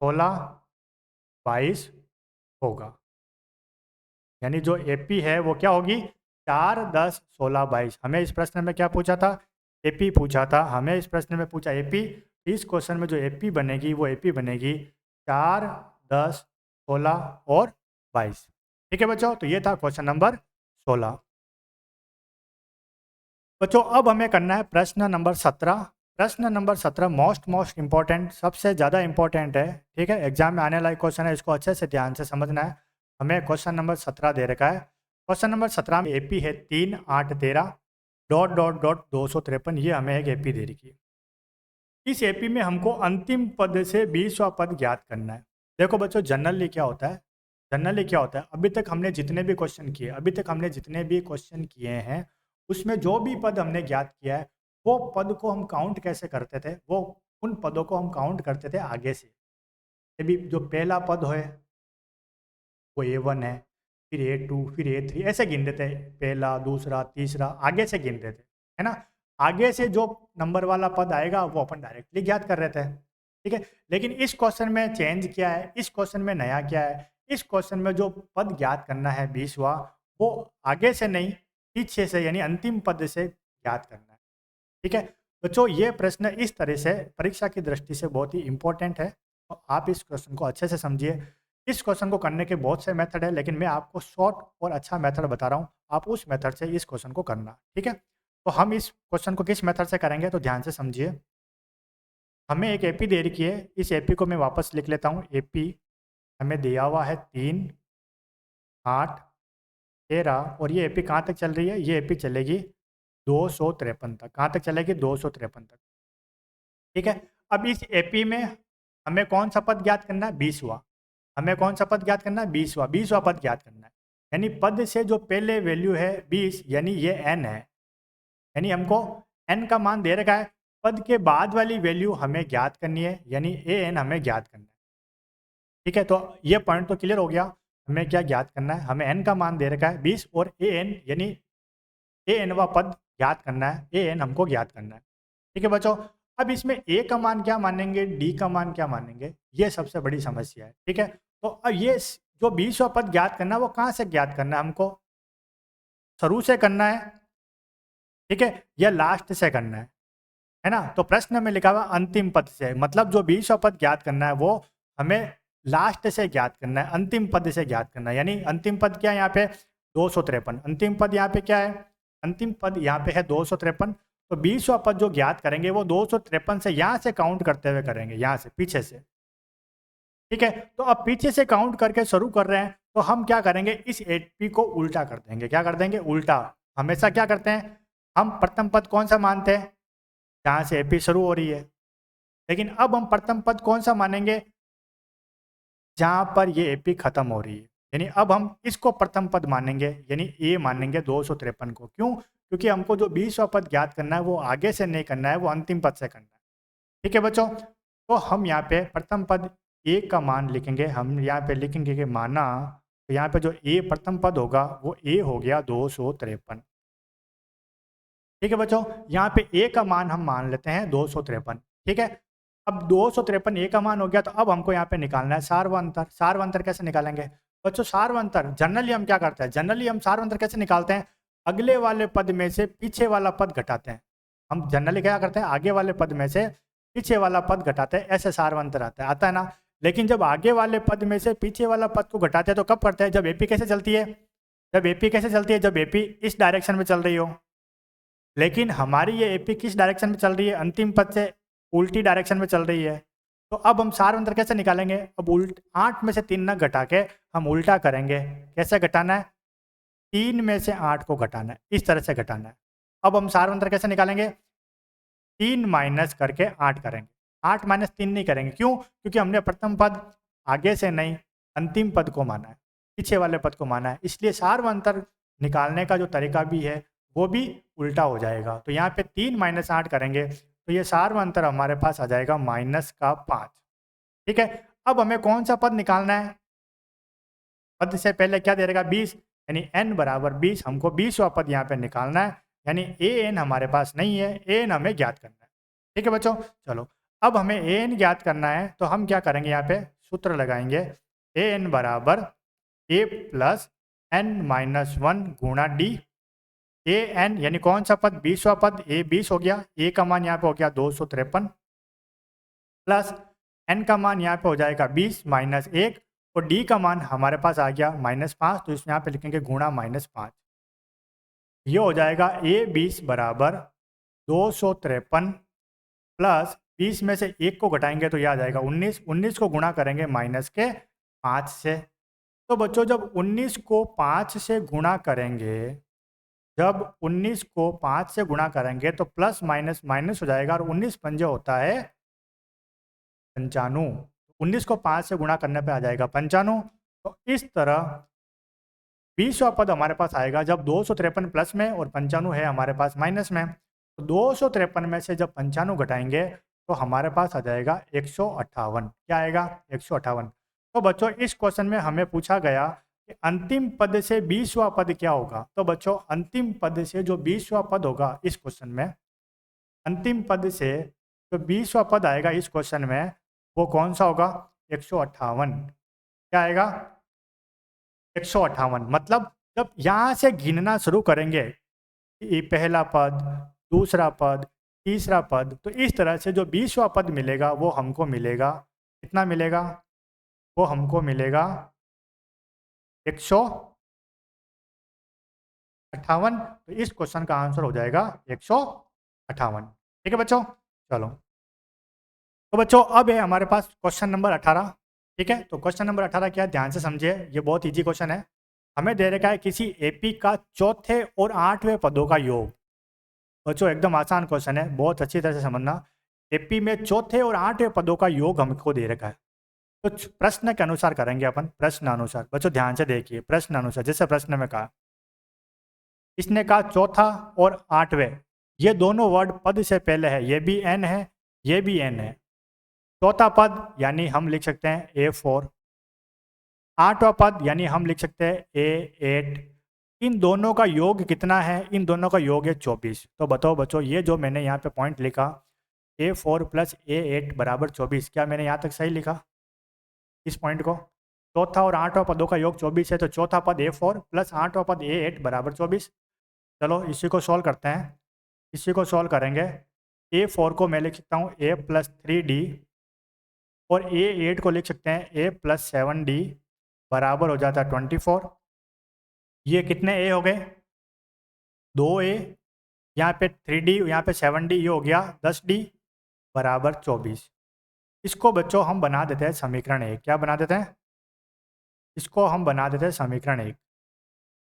16, 22 होगा। यानी जो एपी है वो क्या होगी, 4, 10, 16, 22। हमें इस प्रश्न में क्या पूछा था, एपी पूछा था, हमें इस प्रश्न में पूछा एपी। इस क्वेश्चन में जो एपी बनेगी वो एपी बनेगी 4, 10, 16 और 22। ठीक है बच्चों, तो ये था क्वेश्चन नंबर 16। बच्चों अब हमें करना है प्रश्न नंबर 17। प्रश्न नंबर 17 मोस्ट इंपॉर्टेंट, सबसे ज़्यादा इंपॉर्टेंट है। ठीक है, एग्जाम में आने वाला क्वेश्चन है, इसको अच्छे से ध्यान से समझना है। हमें क्वेश्चन नंबर 17 दे रखा है। क्वेश्चन नंबर 17 में एपी है 3, 8, 13 डॉट डॉट डॉट 253, ये हमें एक एपी दे रखी है। इस एपी में हमको अंतिम पद से 20वां पद ज्ञात करना है। देखो बच्चों जनरली क्या होता है, जनरली क्या होता है, अभी तक हमने जितने भी क्वेश्चन किए, अभी तक हमने जितने भी क्वेश्चन किए हैं उसमें जो भी पद हमने ज्ञात किया है वो पद को हम काउंट कैसे करते थे, वो उन पदों को हम काउंट करते थे आगे से। अभी जो पहला पद है वो A1 है, फिर A2, फिर A3, ऐसे गिनते थे, पहला, दूसरा, तीसरा, आगे से गिनते थे, है ना। आगे से जो नंबर वाला पद आएगा वो अपन डायरेक्टली ज्ञात कर रहे थे। ठीक है, लेकिन इस क्वेश्चन में चेंज क्या है, इस क्वेश्चन में नया क्या है, इस क्वेश्चन में जो पद ज्ञात करना है 20वां, वो आगे से नहीं पीछे से यानी अंतिम पद से ज्ञात करना है। ठीक है बच्चों, ये प्रश्न इस तरह से परीक्षा की दृष्टि से बहुत ही इंपॉर्टेंट है, तो आप इस क्वेश्चन को अच्छे से समझिए। इस क्वेश्चन को करने के बहुत से मेथड है, लेकिन मैं आपको शॉर्ट और अच्छा मेथड बता रहा हूँ, आप उस मेथड से इस क्वेश्चन को करना। ठीक है, तो हम इस क्वेश्चन को किस मेथड से करेंगे, तो ध्यान से समझिए। हमें एक एपी दे रखी है, इस एपी को मैं वापस लिख लेता हूँ। एपी हमें दिया हुआ है 3, 8, 13 और ये एपी कहाँ तक चल रही है, ये एपी चलेगी 253 तक। कहाँ तक चलेगी, 253 तक। ठीक है, अब इस एपी में हमें कौन सा पद ज्ञात करना है, 20वां। हमें कौन सा पद ज्ञात करना है, 20वां पद ज्ञात करना है। यानी पद से जो पहले वैल्यू है 20, यानी ये n है, यानी हमको n का मान दे रखा है, पद के बाद वाली वैल्यू हमें ज्ञात करनी है, यानी an हमें ज्ञात करना है। ठीक है, तो ये पॉइंट तो क्लियर हो गया, हमें क्या ज्ञात करना है, हमें n का मान दे रखा है 20 और an यानी an वां पद ज्ञात करना है, an हमको ज्ञात करना है। ठीक है बच्चों, अब इसमें a का मान क्या मानेंगे, d का मान क्या मानेंगे, ये सबसे बड़ी समस्या है। ठीक है, तो अब ये जो 20वां पद ज्ञात करना है वो कहाँ से ज्ञात करना है, हमको शुरू से करना है, ठीक है, या लास्ट से करना है ना। तो प्रश्न में लिखा हुआ अंतिम पद से, मतलब जो 20वां पद ज्ञात करना है वो हमें लास्ट से ज्ञात करना है, अंतिम पद से ज्ञात करना है। यानी अंतिम पद क्या है यहाँ पे, 253। अंतिम पद यहाँ पे क्या है, अंतिम पद यहाँ पे है 253। तो 20वां पद जो ज्ञात करेंगे वो 253 से यहाँ से काउंट करते हुए करेंगे, यहाँ से पीछे से। ठीक है, तो अब पीछे से काउंट करके शुरू कर रहे हैं, तो हम क्या करेंगे, इस एपी को उल्टा कर देंगे। क्या कर देंगे, उल्टा। हमेशा क्या करते हैं, हम प्रथम पद कौन सा मानते हैं, जहाँ से एपी शुरू हो रही है, लेकिन अब हम प्रथम पद कौन सा मानेंगे, जहाँ पर ये एपी खत्म हो रही है। यानी अब हम इसको प्रथम पद मानेंगे, यानी ए मानेंगे 253 को। क्यों? क्योंकि हमको जो 20वां पद ज्ञात करना है वो आगे से नहीं करना है, वो अंतिम पद से करना है। ठीक है बच्चों, तो हम यहाँ पे प्रथम पद ए का मान लिखेंगे। हम यहाँ पे लिखेंगे कि माना, तो यहाँ पे जो ए प्रथम पद होगा वो ए हो गया 253। ठीक है बच्चों, यहाँ पे ए का मान हम मान लेते हैं 253। ठीक है, अब 253 ए का मान हो गया, तो अब हमको यहाँ पे निकालना है सार्वंतर। सार्वंतर कैसे निकालेंगे बच्चों? सार्वंतर जनरली हम क्या करते हैं, जनरली हम सार्वंतर कैसे निकालते हैं? अगले वाले पद में से पीछे वाला पद घटाते हैं। हम जनरली क्या करते हैं, आगे वाले पद में से पीछे वाला पद घटाते हैं, ऐसे सार्वंतर आता है ना। लेकिन जब आगे वाले पद में से पीछे वाला पद को घटाते हैं तो कब करते हैं? जब एपी कैसे चलती है, जब एपी कैसे चलती है, जब एपी इस डायरेक्शन में चल रही हो। लेकिन हमारी ये एपी किस डायरेक्शन में चल रही है? अंतिम पद से उल्टी डायरेक्शन में चल रही है। तो अब हम सार्वंतर कैसे निकालेंगे? अब 8 में से 3 न घटा के हम उल्टा करेंगे। कैसे घटाना है? 3 में से 8 को घटाना है, इस तरह से घटाना है। अब हम सार्वंतर कैसे निकालेंगे? 3 माइनस करके 8 करेंगे। 8 माइनस 3 नहीं करेंगे, क्यों? क्योंकि हमने प्रथम पद आगे से नहीं अंतिम पद को माना है, पीछे वाले पद को माना है, इसलिए सार्वंतर निकालने का जो तरीका भी है वो भी उल्टा हो जाएगा। तो यहाँ पे 3 माइनस 8 करेंगे तो ये सार्वंतर हमारे पास आ जाएगा -5। ठीक है, अब हमें कौन सा पद निकालना है? पद से पहले क्या दे देगा? 20, यानी n बराबर 20। हमको 20वां पद यहाँ पे निकालना है, यानी ए एन हमारे पास नहीं है, ए एन हमें ज्ञात करना है। ठीक है बच्चों, चलो अब हमें ए एन ज्ञात करना है, तो हम क्या करेंगे? यहाँ पे सूत्र लगाएंगे, ए एन बराबर ए प्लस n माइनस 1 गुणा डी। ए एन यानी कौन सा पद? 20वां पद, ए 20 हो गया, ए का मान यहाँ पे हो गया 253, प्लस n का मान यहाँ पे हो जाएगा 20 माइनस 1, और d का मान हमारे पास आ गया -5, तो इसमें यहाँ पे लिखेंगे गुणा -5। ये हो जाएगा ए 20 बराबर 253 प्लस 20 में से 1 को घटाएंगे तो यह आ जाएगा 19। 19 को गुणा करेंगे -5 से। तो बच्चों जब 19 को 5 से गुणा करेंगे, जब 19 को 5 से गुणा करेंगे तो प्लस माइनस माइनस हो जाएगा, और 19 पंजे होता है 95। 19 को 5 से गुणा करने पे आ जाएगा 95। तो इस तरह 20वां पद हमारे पास आएगा जब 253 प्लस में और 95 है हमारे पास माइनस में। तो 253 में से जब 95 घटाएंगे तो हमारे पास आ जाएगा 158। क्या आएगा? 158। तो बच्चों इस क्वेश्चन में हमें पूछा गया कि अंतिम पद से 20वां पद क्या होगा। तो बच्चों अंतिम पद से जो 20वां पद होगा इस क्वेश्चन में, अंतिम पद से जो 20वां पद आएगा इस क्वेश्चन में, वो कौन सा होगा? 158। क्या आएगा? 158। मतलब जब यहाँ से गिनना शुरू करेंगे, ये पहला पद, दूसरा पद, तीसरा पद, तो इस तरह से जो 20वां पद मिलेगा वो हमको मिलेगा, कितना मिलेगा? वो हमको मिलेगा 158। तो इस क्वेश्चन का आंसर हो जाएगा 158। ठीक है बच्चों, चलो तो बच्चों अब है हमारे पास क्वेश्चन नंबर 18। ठीक है, तो क्वेश्चन नंबर 18 क्या है? ध्यान से समझिए, ये बहुत इजी क्वेश्चन है। हमें दे रखा है किसी एपी का चौथे और 8वें पदों का योग। बच्चों एकदम आसान क्वेश्चन है, बहुत अच्छी तरह से समझना। एपी में चौथे और 8वें पदों का योग हमको दे रखा है, तो प्रश्न के अनुसार करेंगे अपन, प्रश्न अनुसार। बच्चों ध्यान से देखिए, प्रश्न अनुसार, जैसे प्रश्न में कहा, इसने कहा चौथा और 8वें, ये दोनों वर्ड पद से पहले है, ये भी एन है, ये भी एन है। चौथा पद यानी हम लिख सकते हैं A4, 8वां पद यानी हम लिख सकते हैं A8। इन दोनों का योग कितना है? इन दोनों का योग है 24। तो बताओ बच्चों, ये जो मैंने यहाँ पे पॉइंट लिखा A4 प्लस A8 बराबर 24, क्या मैंने यहाँ तक सही लिखा इस पॉइंट को? चौथा और 8वां पदों का योग 24 है, तो चौथा पद A4 प्लस 8वां पद A8 बराबर 24। चलो इसी को सॉल्व करते हैं, इसी को सॉल्व करेंगे। A4 को मैं लिख सकता हूँ A प्लस 3D, और A8 को लिख सकते हैं A प्लस 7D बराबर हो जाता है 24। ये कितने A हो गए? 2A, यहाँ पे 3D, यहाँ पे 7D, ये हो गया 10D बराबर 24। इसको बच्चों हम बना देते हैं समीकरण 1। क्या बना देते हैं? इसको हम बना देते हैं समीकरण 1।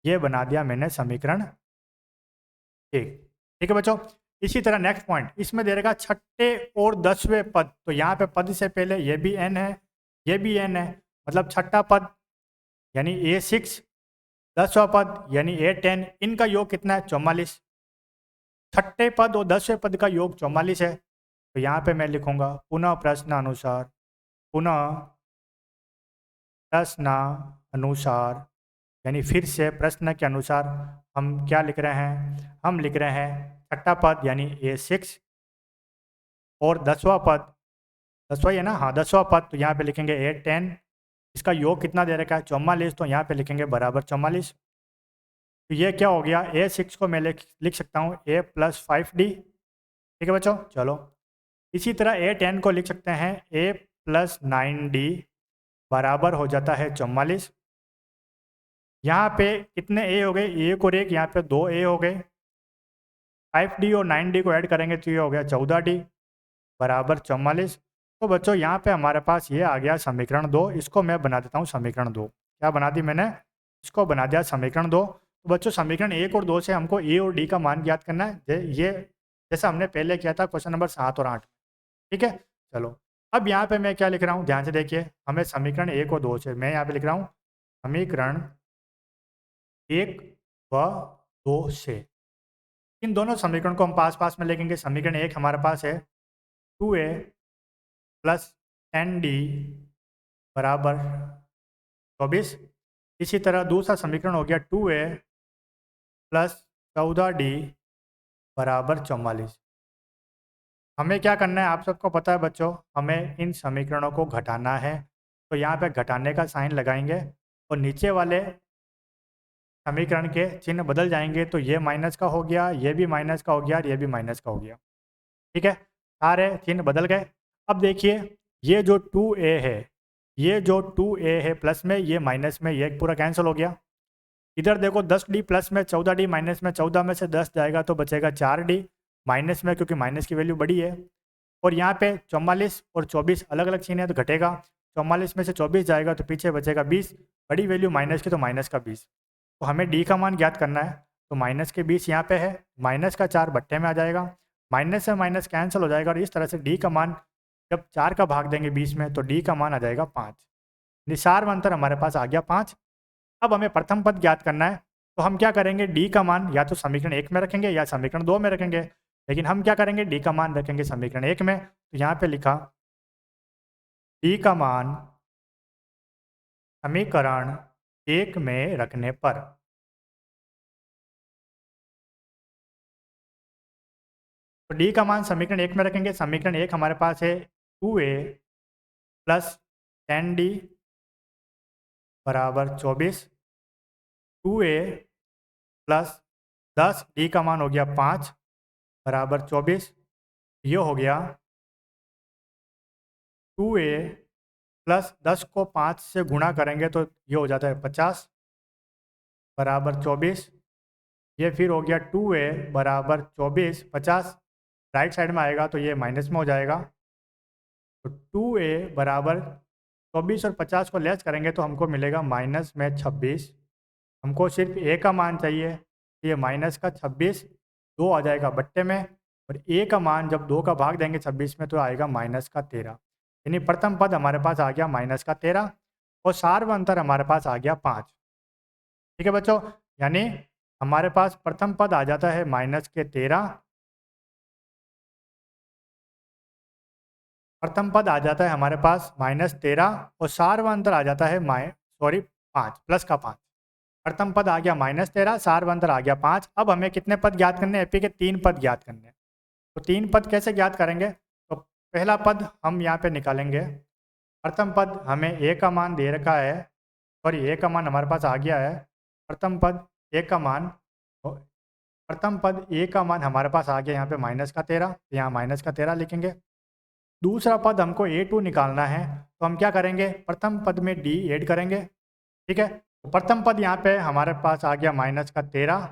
ये बना दिया मैंने समीकरण 1। ठीक है बच्चों, इसी तरह नेक्स्ट पॉइंट, इसमें दे रखा छठे और 10वें पद, तो यहाँ पे पद से पहले ये भी n है, ये भी n है, मतलब छठा पद यानी A6 10वां पद यानी A10, इनका योग कितना है 44। छठे पद और 10वें पद का योग 44 है। तो यहाँ पे मैं लिखूंगा पुनः प्रश्नानुसार, पुनः प्रश्नानुसार यानी फिर से प्रश्न के अनुसार हम क्या लिख रहे हैं, हम लिख रहे हैं छठा पद यानी A6 और 10वां पद, 10वां है ना, हाँ 10वां पद, तो यहाँ पे लिखेंगे A10, इसका योग कितना दे रखा है 44, तो यहाँ पे लिखेंगे बराबर 44। तो ये क्या हो गया, A6 को मैं लिख सकता हूँ A+5D। ठीक है बच्चों, चलो इसी तरह A10 को लिख सकते हैं A+9D बराबर हो जाता है 44। यहाँ पे कितने ए हो गए, एक और एक, यहाँ पे 2 ए हो गए। 5D और 9D को ऐड करेंगे तो ये हो गया 14D बराबर 44। तो बच्चों यहाँ पे हमारे पास ये आ गया समीकरण 2। इसको मैं बना देता हूँ समीकरण 2। क्या बना दी मैंने, इसको बना दिया समीकरण 2। तो बच्चों समीकरण 1 और 2 से हमको ए और डी का मान ज्ञात करना है, ये जैसा हमने पहले किया था क्वेश्चन नंबर 7 और 8। ठीक है, चलो अब यहाँ पे मैं क्या लिख रहा हूँ, ध्यान से देखिए। हमें समीकरण 1 और 2 से, मैं यहाँ पे लिख रहा हूँ समीकरण 1 व 2 से, इन दोनों समीकरण को हम पास पास में लिखेंगे। समीकरण 1 हमारे पास है 2A + 10D बराबर 24। इसी तरह दूसरा समीकरण हो गया 2A + 14D बराबर 44। हमें क्या करना है, आप सबको पता है बच्चों, हमें इन समीकरणों को घटाना है। तो यहाँ पे घटाने का साइन लगाएंगे और नीचे वाले समीकरण के चिन्ह बदल जाएंगे। तो ये माइनस का हो गया, ये भी माइनस का हो गया और ये भी माइनस का हो गया। ठीक है, सारे चिन्ह बदल गए। अब देखिए ये जो 2A है, ये जो 2A है प्लस में, ये माइनस में, ये पूरा कैंसिल हो गया। इधर देखो 10D प्लस में, 14D माइनस में, 14 में से 10 जाएगा तो बचेगा 4D माइनस में, क्योंकि माइनस की वैल्यू बड़ी है। और यहाँ पे 44 और 24 अलग अलग चिन्ह है तो घटेगा, 44 में से 24 जाएगा तो पीछे बचेगा 20, बड़ी वैल्यू माइनस की तो माइनस का 20। तो हमें डी का मान ज्ञात करना है। तो माइनस के 20 यहाँ पे है, माइनस का 4 बट्टे में आ जाएगा, माइनस से माइनस कैंसिल हो जाएगा और इस तरह से डी का मान जब 4 का भाग देंगे 20 में तो डी का मान आ जाएगा 5। निसार में अंतर हमारे पास आ गया 5। अब हमें प्रथम पद ज्ञात करना है। तो हम क्या करेंगे, डी का मान या तो समीकरण 1 में रखेंगे या समीकरण 2 में रखेंगे, लेकिन हम क्या करेंगे, डी का मान रखेंगे समीकरण 1 में। तो यहाँ पे लिखा डी का मान समीकरण 1 में रखने पर, तो डी का मान समीकरण 1 में रखेंगे। समीकरण 1 हमारे पास है 2A + 10D बराबर 24। 2A + 10, डी का मान हो गया 5 बराबर 24। ये हो गया 2A + 10 को 5 से गुणा करेंगे तो ये हो जाता है 50 बराबर 24। ये फिर हो गया 2A बराबर 24, 50 राइट साइड में आएगा तो ये माइनस में हो जाएगा। तो 2A बराबर 24 और 50 को लेस करेंगे तो हमको मिलेगा माइनस में 26। हमको सिर्फ ए का मान चाहिए, ये माइनस का 26, 2 आ जाएगा बट्टे में, और ए का मान जब 2 का भाग देंगे 26 में तो आएगा माइनस का 13। यानी प्रथम पद हमारे पास आ गया माइनस का 13 और सार्व अंतर हमारे पास आ गया 5। ठीक है बच्चों, यानी हमारे पास प्रथम पद आ जाता है माइनस के 13, प्रथम पद आ जाता है हमारे पास -13 और सार्वंतर आ जाता है 5 प्लस का 5। प्रथम पद आ गया -13, सार्वंतर आ गया 5। अब हमें कितने पद ज्ञात करने हैं, एपी के 3 पद ज्ञात करने हैं। तो 3 पद कैसे ज्ञात करेंगे, तो पहला पद हम यहाँ पे निकालेंगे। प्रथम पद हमें ए का मान दे रखा है, और ए का मान हमारे पास आ गया है। प्रथम पद ए का मान, प्रथम पद ए का मान हमारे पास आ गया यहाँ पे -13, यहाँ -13 लिखेंगे। दूसरा पद हमको A2 निकालना है, तो हम क्या करेंगे, प्रथम पद में D ऐड करेंगे। ठीक है, तो प्रथम पद यहाँ पे हमारे पास आ गया -13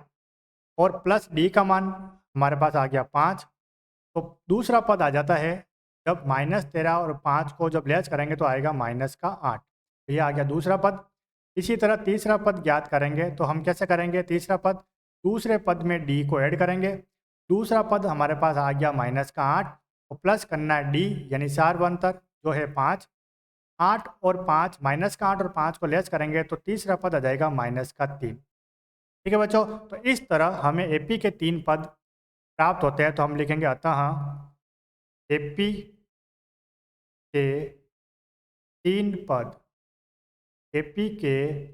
और प्लस D का मान हमारे पास आ गया 5। तो दूसरा पद आ जाता है जब -13 और 5 को जब लेस करेंगे तो आएगा -8। तो ये आ गया दूसरा पद। इसी तरह तीसरा पद ज्ञात करेंगे, तो हम कैसे करेंगे, तीसरा पद दूसरे पद में D को ऐड करेंगे। दूसरा पद हमारे पास आ गया -8 और प्लस करना है D यानी सार्वंतर जो है 5। 8 और 5, माइनस का 8 और 5 को लेस करेंगे तो तीसरा पद आ जाएगा माइनस का 3। ठीक है बच्चों, तो इस तरह हमें एपी के 3 पद प्राप्त होते हैं। तो हम लिखेंगे अतः एपी के 3 पद, एपी के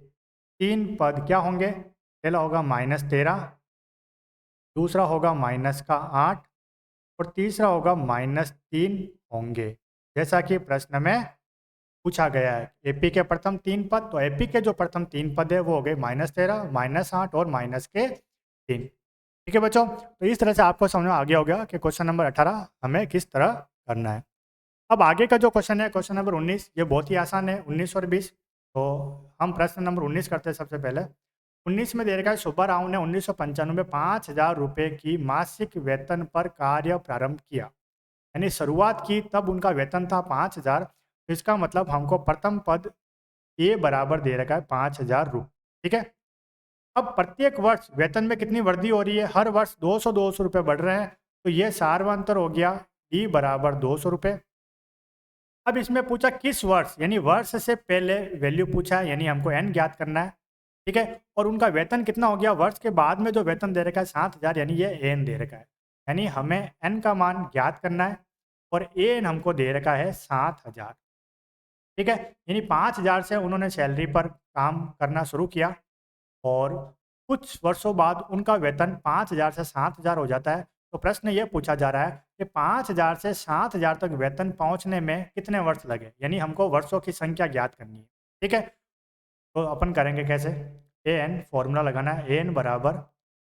3 पद क्या होंगे? पहला होगा -13, दूसरा होगा -8 और तीसरा होगा -3 होंगे, जैसा कि प्रश्न में पूछा गया है। एपी के प्रथम 3 पद, तो एपी के जो प्रथम 3 पद है वो हो गए -13, -8 और -3। ठीक है बच्चों, तो इस तरह से आपको समझ में आ गया होगा कि क्वेश्चन नंबर 18 हमें किस तरह करना है। अब आगे का जो क्वेश्चन है, क्वेश्चन नंबर 19, ये बहुत ही आसान है, 19 और 20। तो हम प्रश्न नंबर 19 करते हैं सबसे पहले। 19 में दे रखा है सुब्बा राव ने 1995 में 5,000 रुपये की मासिक वेतन पर कार्य प्रारंभ किया, यानी शुरुआत की तब उनका वेतन था 5,000। इसका मतलब हमको प्रथम पद ए बराबर दे रखा है 5,000 रुपये। ठीक है, अब प्रत्येक वर्ष वेतन में कितनी वृद्धि हो रही है? हर वर्ष 200 रुपये बढ़ रहे हैं, तो ये सार्वंतर हो गया डी बराबर 200 रुपये। अब इसमें पूछा किस वर्ष, यानी वर्ष से पहले वैल्यू पूछा है, यानी हमको एन ज्ञात करना है। ठीक है, और उनका वेतन कितना हो गया? वर्ष के बाद में जो वेतन दे रखा है 7,000, यानी ये एन दे रखा है, यानी हमें एन का मान ज्ञात करना है और एन हमको दे रखा है 7,000। ठीक है, यानी 5,000 से उन्होंने सैलरी पर काम करना शुरू किया और कुछ वर्षों बाद उनका वेतन 5,000 से 7,000 हो जाता है। तो प्रश्न ये पूछा जा रहा है कि 5,000 से 7,000 तक वेतन पहुंचने में कितने वर्ष लगे, यानी हमको वर्षों की संख्या ज्ञात करनी है। ठीक है, तो अपन करेंगे कैसे? ए एन फॉर्मूला लगाना है, ए एन बराबर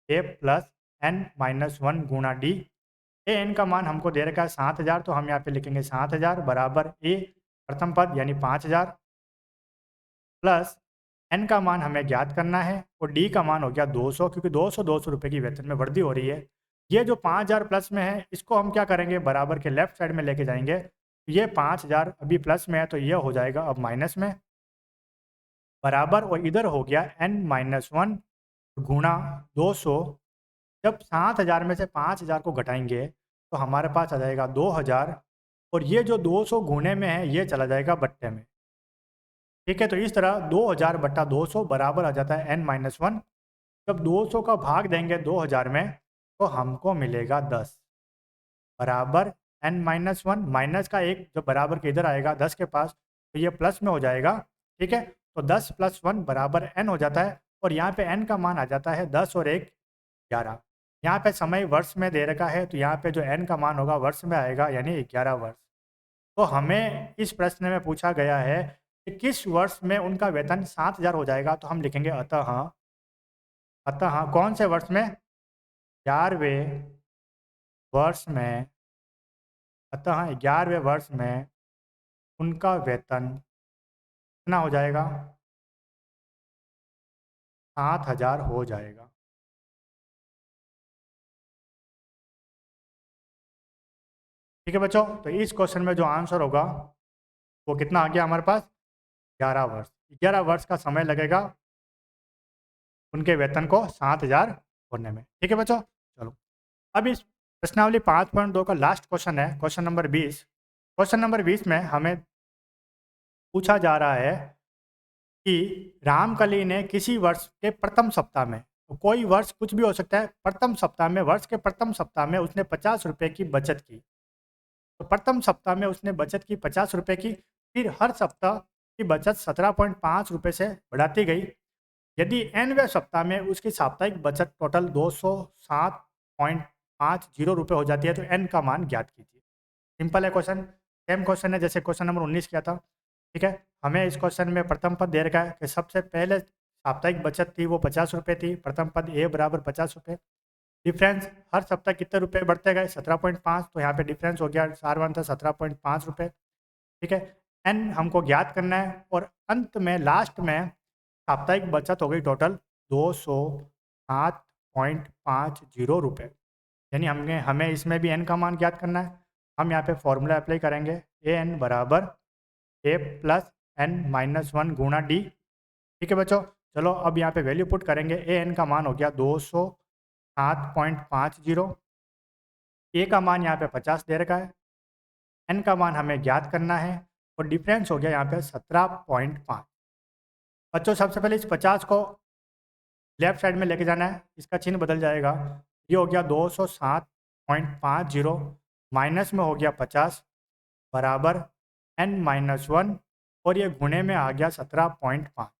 ए प्लस एन माइनस 1 गुणा डी। ए एन का मान हमको दे रखा है 7,000, तो हम यहाँ पे लिखेंगे 7,000 बराबर ए प्रथम पद यानी 5,000 प्लस एन का मान हमें ज्ञात करना है और डी का मान हो गया 200, क्योंकि 200 रुपये की वेतन में वृद्धि हो रही है। ये जो 5,000 प्लस में है इसको हम क्या करेंगे? बराबर के लेफ्ट साइड में लेके जाएंगे। ये 5,000 अभी प्लस में है तो ये हो जाएगा अब माइनस में, बराबर, और इधर हो गया n माइनस 1 गुणा 200। जब 7,000 में से 5,000 को घटाएंगे तो हमारे पास आ जाएगा 2,000, और ये जो 200 गुणे में है ये चला जाएगा बट्टे में। ठीक है, तो इस तरह 2,000 बट्टा 200 बराबर आ जाता है n माइनस 1। जब 200 का भाग देंगे 2,000 में तो हमको मिलेगा 10 बराबर n माइनस 1, माइनस का एक जो बराबर के इधर आएगा 10 के पास, तो ये प्लस में हो जाएगा। ठीक है, तो 10 प्लस 1 बराबर n हो जाता है, और यहाँ पे n का मान आ जाता है 10 और 1 11। यहाँ पे समय वर्ष में दे रखा है तो यहाँ पे जो n का मान होगा वर्ष में आएगा, यानी 11 वर्ष। तो हमें इस प्रश्न में पूछा गया है कि किस वर्ष में उनका वेतन 7,000 हो जाएगा, तो हम लिखेंगे अतः, अतः कौन से वर्ष में? 11वें वर्ष में, अतः 11वें वर्ष में उनका वेतन कितना हो जाएगा? 7,000 हो जाएगा। ठीक है बच्चों, तो इस क्वेश्चन में जो आंसर होगा वो कितना आ गया हमारे पास? 11 वर्ष। 11 वर्ष का समय लगेगा उनके वेतन को 7,000 होने में। ठीक है बच्चों, चलो अब इस प्रश्नावली 5.2 का लास्ट क्वेश्चन है, क्वेश्चन नंबर 20। क्वेश्चन नंबर 20 में हमें पूछा जा रहा है कि रामकली ने किसी वर्ष के प्रथम सप्ताह में, तो कोई वर्ष कुछ भी हो सकता है, प्रथम सप्ताह में, वर्ष के प्रथम सप्ताह में उसने 50 रुपये की बचत की। तो प्रथम सप्ताह में उसने बचत की 50 रुपये की, फिर हर सप्ताह की बचत 17.5 रुपये से बढ़ाती गई। यदि nवें सप्ताह में उसकी साप्ताहिक बचत टोटल 207.50 रुपये हो जाती है तो n का मान ज्ञात कीजिए। सिंपल है क्वेश्चन, सेम क्वेश्चन है जैसे क्वेश्चन नंबर 19 किया था। ठीक है, हमें इस क्वेश्चन में प्रथम पद दे रखा है कि सबसे पहले साप्ताहिक बचत थी वो 50 रुपये थी, प्रथम पद ए बराबर 50 रुपये। डिफरेंस हर सप्ताह कितने रुपए बढ़ते गए? 17.5, तो यहाँ पे डिफरेंस हो गया सारवन था 17.5 रुपये। ठीक है, एन हमको ज्ञात करना है और अंत में लास्ट में साप्ताहिक बचत हो गई टोटल 207.50 रुपये, यानी हमें इसमें भी एन का मान ज्ञात करना है। हम यहाँ पे फॉर्मूला अप्लाई करेंगे, ए एन बराबर ए प्लस एन माइनस 1 गुणा डी। ठीक है बच्चों, चलो अब यहाँ पे वैल्यू पुट करेंगे। ए एन का मान हो गया 207.50, ए का मान यहाँ पे 50 दे रखा है, एन का मान हमें ज्ञात करना है। और डिफरेंस हो गया यहाँ पे 17.5। बच्चों सबसे पहले इस 50 को लेफ्ट साइड में लेके जाना है, इसका चिन्ह बदल जाएगा। ये हो गया 207.50 माइनस में हो गया 50 बराबर n-1 और ये गुणे में आ गया 17.5।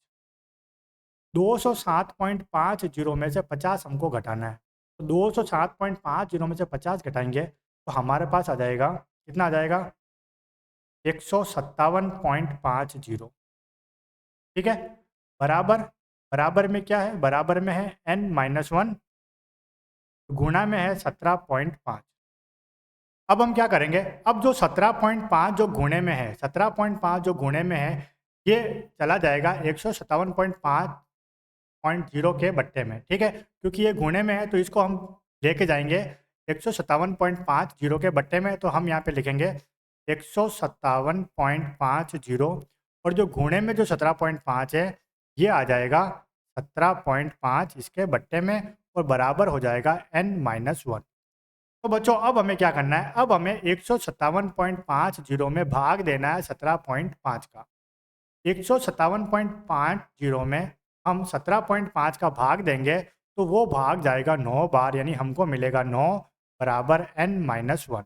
207.50 में से 50 हमको घटाना है, तो 207.50 में से 50 घटाएंगे तो हमारे पास आ जाएगा, कितना आ जाएगा 157.50। ठीक है, बराबर बराबर में क्या है, बराबर में है n-1 गुणा में है 17.5। अब हम क्या करेंगे, अब जो 17.5 जो गुणे में है, 17.5 जो गुणे में है ये चला जाएगा 157.50 के बट्टे में। ठीक है, क्योंकि ये गुणे में है तो इसको हम लेके जाएंगे 157.50 के बट्टे में, तो हम यहाँ पे लिखेंगे 157.50 और जो गुणे में जो 17.5 है ये आ जाएगा 17.5 इसके बट्टे में और बराबर हो जाएगा n-1। तो बच्चों अब हमें क्या करना है, अब हमें 157.50 में भाग देना है 17.5 का। 157.50 में हम 17.5 का भाग देंगे तो वो भाग जाएगा 9 बार, यानी हमको मिलेगा 9 बराबर n-1।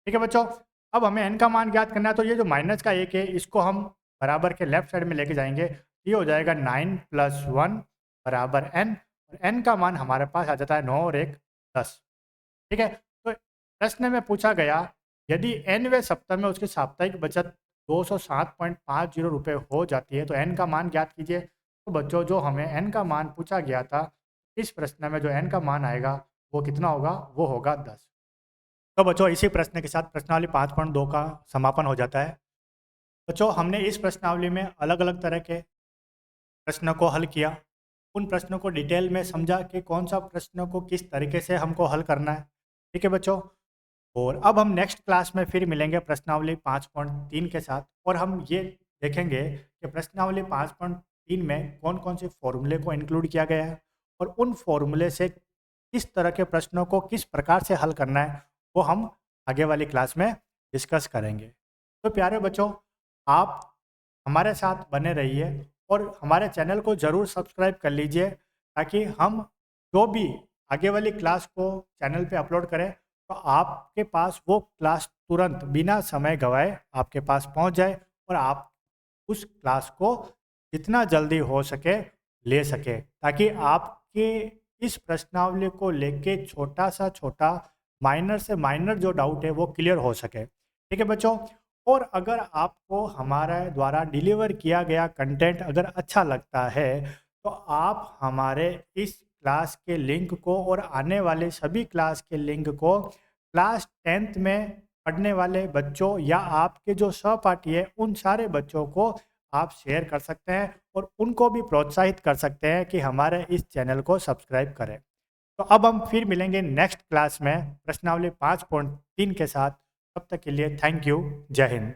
ठीक है बच्चों, अब हमें n का मान ज्ञात करना है, तो ये जो माइनस का 1 है इसको हम बराबर के लेफ्ट साइड में लेके जाएंगे, ये हो जाएगा 9 + 1 बराबर n और n का मान हमारे पास आ जाता है 9 और 1 10। ठीक है, तो प्रश्न में पूछा गया यदि nवें सप्ताह में उसकी साप्ताहिक बचत 207.50 रुपये हो जाती है तो n का मान ज्ञात कीजिए। तो बच्चों जो हमें n का मान पूछा गया था, इस प्रश्न में जो n का मान आएगा वो कितना होगा, वो होगा 10। तो बच्चों इसी प्रश्न के साथ प्रश्नावली 5.2 का समापन हो जाता है। बच्चों हमने इस प्रश्नावली में अलग अलग तरह के प्रश्नों को हल किया, उन प्रश्नों को डिटेल में समझा कि कौन सा प्रश्नों को किस तरीके से हमको हल करना है। ठीक है बच्चों, और अब हम नेक्स्ट क्लास में फिर मिलेंगे प्रश्नावली 5.3 के साथ और हम ये देखेंगे कि प्रश्नावली 5.3 में कौन कौन से फॉर्मूले को इंक्लूड किया गया है और उन फॉर्मूले से किस तरह के प्रश्नों को किस प्रकार से हल करना है वो हम आगे वाली क्लास में डिस्कस करेंगे। तो प्यारे बच्चों, आप हमारे साथ बने रहिए और हमारे चैनल को ज़रूर सब्सक्राइब कर लीजिए ताकि हम जो भी आगे वाली क्लास को चैनल पे अपलोड करें तो आपके पास वो क्लास तुरंत बिना समय गवाए आपके पास पहुंच जाए और आप उस क्लास को जितना जल्दी हो सके ले सके, ताकि आपके इस प्रश्नावली को लेके छोटा सा छोटा माइनर से माइनर जो डाउट है वो क्लियर हो सके। ठीक है बच्चों, और अगर आपको हमारे द्वारा डिलीवर किया गया कंटेंट अगर अच्छा लगता है तो आप हमारे इस क्लास के लिंक को और आने वाले सभी क्लास के लिंक को क्लास 10th में पढ़ने वाले बच्चों या आपके जो सहपाठी है उन सारे बच्चों को आप शेयर कर सकते हैं और उनको भी प्रोत्साहित कर सकते हैं कि हमारे इस चैनल को सब्सक्राइब करें। तो अब हम फिर मिलेंगे नेक्स्ट क्लास में प्रश्नावली 5.3 के साथ। तब तक के लिए थैंक यू, जय हिंद।